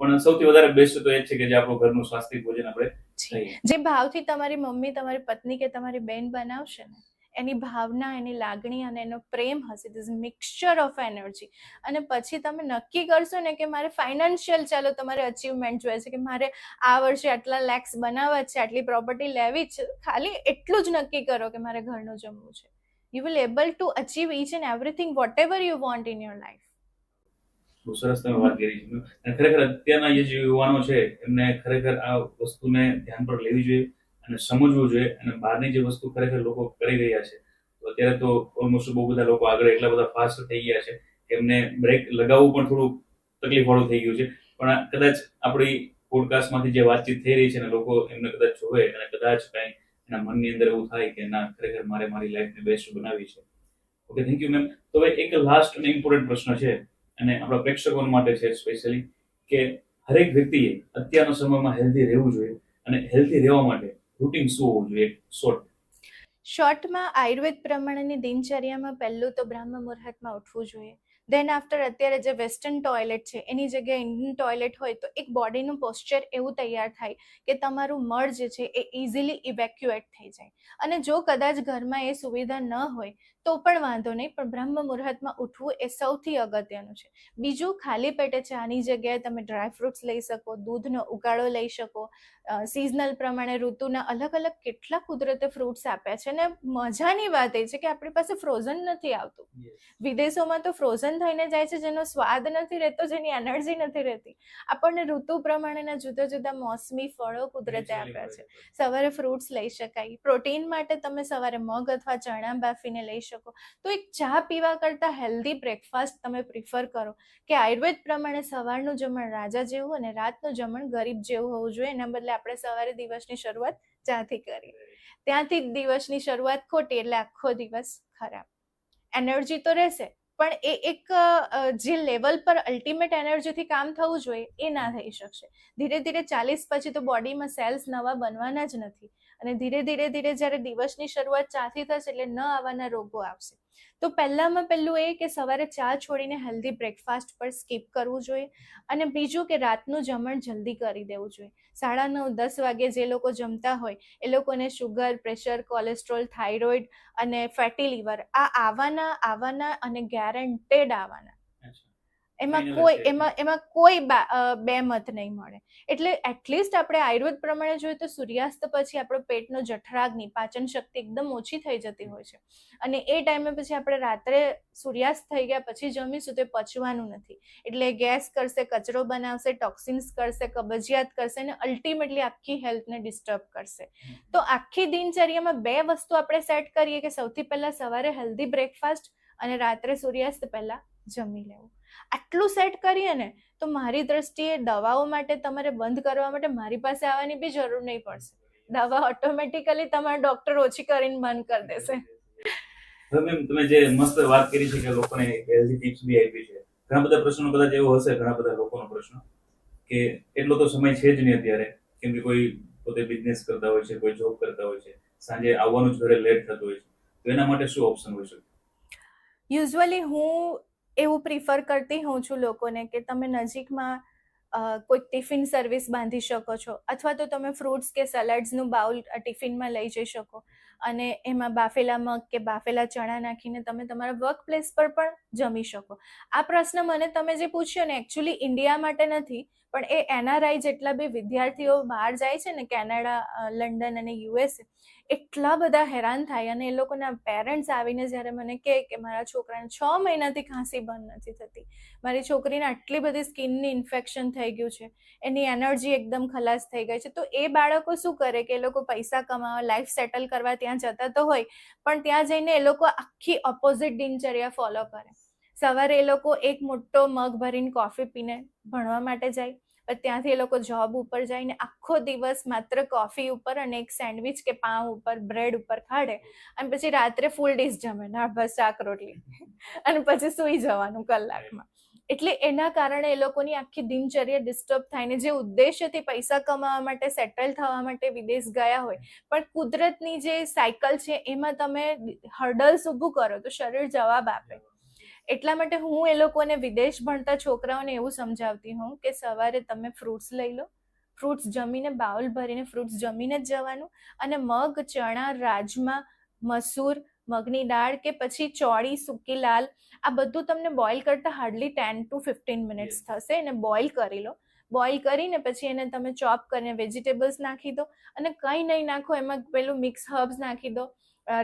પણ સૌથી વધારે બેસ્ટ તો એ જ છે કે જે આપણું ઘરનું સ્વાસ્થ્ય ભોજન આપણે ખાઈએ. જે ભાવથી તમારી મમ્મી, તમારી પત્ની કે તમારી બેન બનાવશે ને, એની ભાવના, એની લાગણી અને એનો પ્રેમ હશે, ધીસ મિક્સચર ઓફ એનર્જી. અને પછી તમે નક્કી કરશો ને કે મારે ફાઇનાન્શિયલ, ચાલો તમારે અચીવમેન્ટ જોઈએ છે કે મારે આ વર્ષે આટલા લેક્સ બનાવવા છે, આટલી પ્રોપર્ટી લેવી છે, ખાલી એટલું જ નક્કી કરો કે મારે ઘરનું જમવું છે. You will able to achieve each and everything whatever you want in your life. બહુ સરસ તમે વાત કરી છે. અને ખરેખર અત્યારના જે યુવાનો છે એમને ખરેખર આ વસ્તુને ધ્યાન પર લેવી જોઈએ અને સમજવું જોઈએ. અને બહારની જે વસ્તુ ખરેખર લોકો કરી રહ્યા છે, તો અત્યારે તો ઓલમોસ્ટ બહુ બધા લોકો આગળ એટલા બધા ફાસ્ટ થઈ ગયા છે કે એમને બ્રેક લગાવવું પણ થોડું તકલીફવાળું થઈ ગયું છે. પણ કદાચ આપણી પોડકાસ્ટમાંથી જે વાતચીત થઈ રહી છે ને લોકો એમને કદાચ જોવે અને કદાચ કંઈ એના મનની અંદર એવું થાય કે ના, ખરેખર મારે મારી લાઈફને બેસ્ટ બનાવવી છે. Okay, thank you ma'am. તો હવે એક લાસ્ટ અને ઇમ્પોર્ટન્ટ પ્રશ્ન છે, અને આપણા પ્રેક્ષકો માટે છે સ્પેશિયલી, કે હરેક વ્યક્તિએ અત્યારના સમયમાં હેલ્ધી રહેવું જોઈએ, અને હેલ્ધી રહેવા માટે રૂટીન શું હોવું જોઈએ? શોર્ટમાં આયુર્વેદ પ્રમાણેની દિનચર્યામાં પહેલું તો બ્રહ્મ મુહૂર્તમાં ઉઠવું જોઈએ. દેન આફ્ટર અત્યારે જે વેસ્ટર્ન ટોયલેટ છે એની જગ્યાએ ઇન્ડિયન ટોયલેટ હોય તો એક બોડીનું પોસ્ચર એવું તૈયાર થાય કે તમારું મળ જે છે એ ઇઝીલી ઇવેક્યુએટ થઈ જાય. અને જો કદાચ ઘરમાં એ સુવિધા ન હોય તો પણ વાંધો નહીં, પણ બ્રહ્મ મુહૂર્તમાં ઉઠવું એ સૌથી અગત્યનું છે. બીજું, ખાલી પેટે ચાની જગ્યાએ તમે ડ્રાયફ્રૂટ્સ લઈ શકો, દૂધનો ઉકાળો લઈ શકો. સિઝનલ પ્રમાણે ઋતુના અલગ અલગ કેટલા કુદરતે ફ્રૂટ્સ આપ્યા છે. અને મજાની વાત એ છે કે આપણી પાસે ફ્રોઝન નથી આવતું. વિદેશોમાં તો ફ્રોઝન થઈને જાય છે, જેનો સ્વાદ નથી રહેતો, જેની એનર્જી નથી રહેતી. આપણને ઋતુ પ્રમાણેના જુદા જુદા મોસમી ફળો કુદરતે આપ્યા છે. સવારે ફ્રૂટ્સ લઈ શકાય. પ્રોટીન માટે તમે સવારે મગ અથવા ચણા બાફીને લઈ શકો. તો એક ચા પીવા કરતા હેલ્ધી બ્રેકફાસ્ટ તમે પ્રિફર કરો. કે આયુર્વેદ પ્રમાણે સવારનું જમણ રાજા જેવું અને રાતનું જમણ ગરીબ જેવું હોવું જોઈએ. એના બદલે આપણે સવારે દિવસની શરૂઆત ચાથી કરીએ. ત્યાંથી જ દિવસની શરૂઆત ખોટી એટલે આખો દિવસ ખરાબ. એનર્જી તો રહેશે, પણ એ એક જે લેવલ પર અલ્ટિમેટ એનર્જીથી કામ થવું જોઈએ એ ના થઈ શકશે. ધીરે ધીરે 40 પછી તો બોડીમાં સેલ્સ નવા બનવાના જ નથી. અને ધીરે ધીરે જ્યારે દિવસની શરૂઆત ચાથી થશે એટલે ન આવવાના રોગો આવશે. તો પહેલામાં પહેલું એ કે સવારે ચા છોડીને હેલ્ધી બ્રેકફાસ્ટ પર સ્કીપ કરવું જોઈએ. અને બીજું કે રાતનું જમણ જલ્દી કરી દેવું જોઈએ. 9:30-10 વાગે જે લોકો જમતા હોય એ લોકોને શુગર, પ્રેશર, કોલેસ્ટ્રોલ, થાઇરોઇડ અને ફેટી લીવર આ આવવાના અને ગેરંટેડ આવવાના. એમાં કોઈ બે મત નહીં મળે. એટલે એટલીસ્ટ આપણે આયુર્વેદ પ્રમાણે જોઈએ તો સૂર્યાસ્ત પછી આપણો પેટનો જઠરાગ્નિ, પાચન શક્તિ એકદમ ઓછી થઈ જતી હોય છે. અને એ ટાઈમે પછી આપણે રાત્રે સૂર્યાસ્ત થઈ ગયા પછી જમીશું તો પચવાનું નથી. એટલે ગેસ કરશે, કચરો બનાવશે, ટોક્સિન્સ કરશે, કબજિયાત કરશે અને અલ્ટિમેટલી આખી હેલ્થને ડિસ્ટર્બ કરશે. તો આખી દિનચર્યામાં 2 વસ્તુ આપણે સેટ કરીએ કે સૌથી પહેલા સવારે હેલ્ધી બ્રેકફાસ્ટ અને રાત્રે સૂર્યાસ્ત પહેલા જમી લેવું. આટલું સેટ કરીએ ને તો મારી દ્રષ્ટિએ દવાઓ માટે તમારે બંધ કરવા માટે મારી પાસે આવવાની બી જરૂર નહીં પડશે. દવા ઓટોમેટિકલી તમારા ડોક્ટર ઓછી કરીને બંધ કરી દેશે. હવે મેમ તમે જે મસ્ત વાત કરી છે કે લોકોને હેલ્ધી ટિપ્સ બી આપી છે. ઘણા બધા પ્રશ્નો કદાચ એવો હશે, ઘણા બધા લોકોનો પ્રશ્ન કે એટલો તો સમય છે જ નહીં અત્યારે, કેમ કે કોઈ પોતે બિઝનેસ કરતા હોય છે, કોઈ જોબ કરતા હોય છે, સાંજે આવવાનું જ ઘરે લેટ થતું હોય છે. તો એના માટે શું ઓપ્શન હોય શકે? યુઝ્યુઅલી હું એવું પ્રિફર કરતી હોઉં છું લોકોને કે તમે નજીકમાં કોઈક ટિફિન સર્વિસ બાંધી શકો છો, અથવા તો તમે ફ્રૂટ્સ કે સલાડ્સનું બાઉલ ટિફિનમાં લઈ જઈ શકો અને એમાં બાફેલા મગ કે બાફેલા ચણા નાખીને તમે તમારા વર્ક પ્લેસ પર પણ જમી શકો. આ પ્રશ્ન મને તમે જે પૂછ્યો ને એકચ્યુઅલી ઇન્ડિયા માટે નથી, પણ એ NRI જેટલા બી વિદ્યાર્થીઓ બહાર જાય છે ને કેનેડા, લંડન અને USA, એટલા બધા હેરાન થાય, અને એ લોકોના પેરેન્ટ્સ આવીને જ્યારે મને કહે કે મારા છોકરાને 6 મહિનાથી ખાંસી બંધ નથી થતી, મારી છોકરીને આટલી બધી સ્કિનની ઇન્ફેક્શન થઈ ગયું છે, એની એનર્જી એકદમ ખલાસ થઈ ગઈ છે, તો એ બાળકો શું કરે કે એ લોકો પૈસા કમાવા, લાઈફ સેટલ કરવા ત્યાં જતા તો હોય, પણ ત્યાં જઈને એ લોકો આખી ઓપોઝિટ દિનચર્યા ફોલો કરે. સવારે એ લોકો એક મોટો મગ ભરીને કોફી પીને ભણવા માટે જાય, ત્યાંથી એ લોકો જોબ ઉપર જઈને આખો દિવસ માત્ર કોફી ઉપર અને એક સેન્ડવિચ કે પાઉં ઉપર, બ્રેડ ઉપર ખાડે, અને પછી રાત્રે ફૂલ ડીશ જમે, દાળ ભાત શાક રોટલી, અને પછી સૂઈ જવાનું કલાકમાં. એટલે એના કારણે એ લોકોની આખી દિનચર્યા ડિસ્ટર્બ થાય ને, જે ઉદ્દેશ્યથી પૈસા કમાવા માટે, સેટલ થવા માટે વિદેશ ગયા હોય, પણ કુદરતની જે સાયકલ છે એમાં તમે હર્ડલ્સ ઊભું કરો તો શરીર જવાબ આપે. એટલા માટે હું એ લોકોને વિદેશ ભણતા છોકરાઓને એવું સમજાવતી હોઉં કે સવારે તમે ફ્રૂટ્સ લઈ લો, ફ્રૂટ્સ જમીને, બાઉલ ભરીને ફ્રૂટ્સ જમીને જ જવાનું, અને મગ, ચણા, રાજમા, મસૂર, મગની દાળ કે પછી ચોળી, સૂકી લાલ, આ બધું તમને બોઇલ કરતા હાર્ડલી 10 to 15 મિનિટ્સ થશે, એને બોઇલ કરી લો. બોઇલ કરીને પછી એને તમે ચોપ કરીને વેજીટેબલ્સ નાખી દો, અને કંઈ નહીં નાખો, એમાં પેલું મિક્સ હર્બ્સ નાખી દો,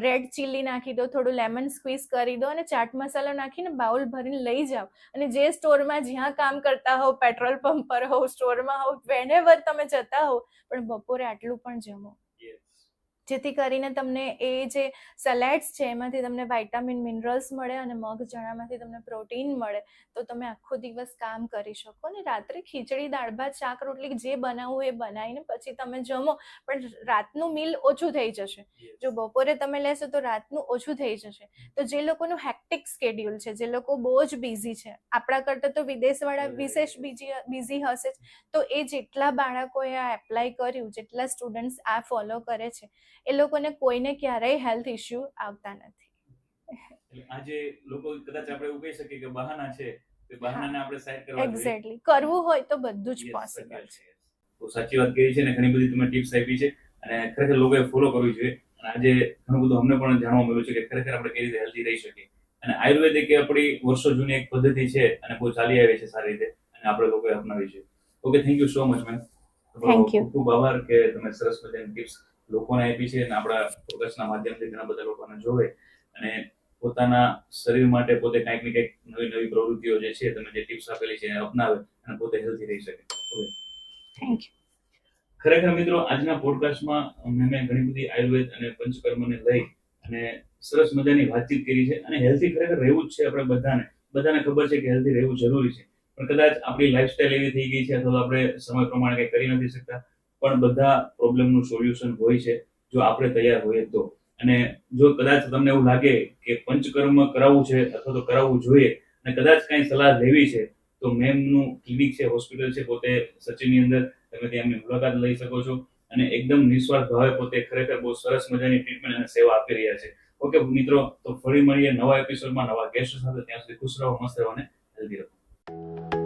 રેડ ચીલી નાખી દો, થોડું લેમન સ્ક્વીઝ કરી દો, અને ચાટ મસાલો નાખીને બાઉલ ભરીને લઈ જાઓ, અને જે સ્ટોરમાં જ્યાં કામ કરતા હોવ, પેટ્રોલ પંપ પર હોવ, સ્ટોરમાં હોવ, વેનેવર તમે જતા હોવ, પણ બપોરે આટલું પણ જમો, જેથી કરીને તમને એ જે સલાડ્સ છે એમાંથી તમને વિટામિન, મિનરલ્સ મળે, અને મગ ચણામાંથી તમને પ્રોટીન મળે, તો તમે આખો દિવસ કામ કરી શકો. અને રાત્રે ખીચડી, દાળ ભાત, શાક રોટલી જે બનાવવું એ બનાવીને પછી તમે જમો, પણ રાતનું મીલ ઓછું થઈ જશે. જો બપોરે તમે લેશો તો રાતનું ઓછું થઈ જશે. તો જે લોકોનું હેક્ટિક સ્કેડ્યુલ છે, જે લોકો બહુ જ બિઝી છે, આપણા કરતાં તો વિદેશવાળા વિશેષ બિઝી હશે જ, તો એ જેટલા બાળકોએ આ એપ્લાય કર્યું, જેટલા સ્ટુડન્ટ્સ આ ફોલો કરે છે, એ લોકોને કોઈને ક્યારેય હેલ્થ ઇશ્યુ આવતા નથી. એટલે આજે લોકો કદાચ આપણે એવું કહી શકીએ કે બહાના છે, તે બહાનાને આપણે સાઈડ કરવા જોઈએ. એક્ઝેક્ટલી, કરવું હોય તો બધું જ પોસિબલ છે. તો સાચી વાત કહી છે, ને ઘણી બધી તમે ટિપ્સ આપી છે, અને ખરેખર લોકોએ ફોલો કરવી જોઈએ. અને આજે ઘણું બધું અમને પણ જાણવા મળ્યું છે કે ખરેખર આપણે કઈ રીતે હેલ્ધી રહી શકીએ. અને આયુર્વેદ એક આપણી વર્ષો જૂની એક પદ્ધતિ છે, અને બહુ ચાલી આવી છે સારી રીતે, અને આપણે લોકોએ અપનાવી છે. Okay, thank you so much ma'am. Thank you. ખૂબ આભાર કે તમે સરસ મજાની ટિપ્સ લોકોને આપી છે, અને આપણા પ્રોડક્ટ્સના માધ્યમથી ઘણા બધા લોકોને જોવે, અને પોતાના શરીર માટે પોતે કંઈક ને કંઈક નવી નવી પ્રવૃત્તિઓ જે છે, તમે જે ટિપ્સ આપેલી છે એને અપનાવે અને પોતે હેલ્ધી રહી શકે. Thank you. ખરેખર મિત્રો, આજના પોડકાસ્ટમાં મેં ઘણી બધી આયુર્વેદ અને પંચકર્મને લઈ અને સરસ મજાની વાતચીત કરી છે. અને હેલ્ધી ખરેખર રહેવું જ છે આપણે બધાને ખબર છે કે હેલ્ધી રહેવું જરૂરી છે, પણ કદાચ આપણી લાઈફસ્ટાઈલ એવી થઈ ગઈ છે, અથવા તો આપણે સમય પ્રમાણે કંઈ કરી નથી શકતા. પણ બધા પ્રોબ્લેમનું સોલ્યુશન હોય છે જો આપણે તૈયાર હોઈએ તો. અને જો કદાચ તમને એવું લાગે કે પંચકર્મ કરાવવું છે અથવા તો કરાવવું જોઈએ, અને કદાચ કાંઈ સલાહ લેવી છે, તો મેમનું ક્લિનિક છે, હોસ્પિટલ છે, પોતે સચિનની અંદર, તમે ત્યાંની મુલાકાત લઈ શકો છો. અને એકદમ નિસ્વાર્થ ભાવે પોતે ખરેખર બહુ સરસ મજાની ટ્રીટમેન્ટ અને સેવા આપી રહ્યા છે. ઓકે મિત્રો, તો ફરી મળીએ નવા એપિસોડમાં નવા ગેસ્ટ સાથે. ત્યાં સુધી ખુશ રહો, મસ્ત રહો અને હેલ્ધી રહો.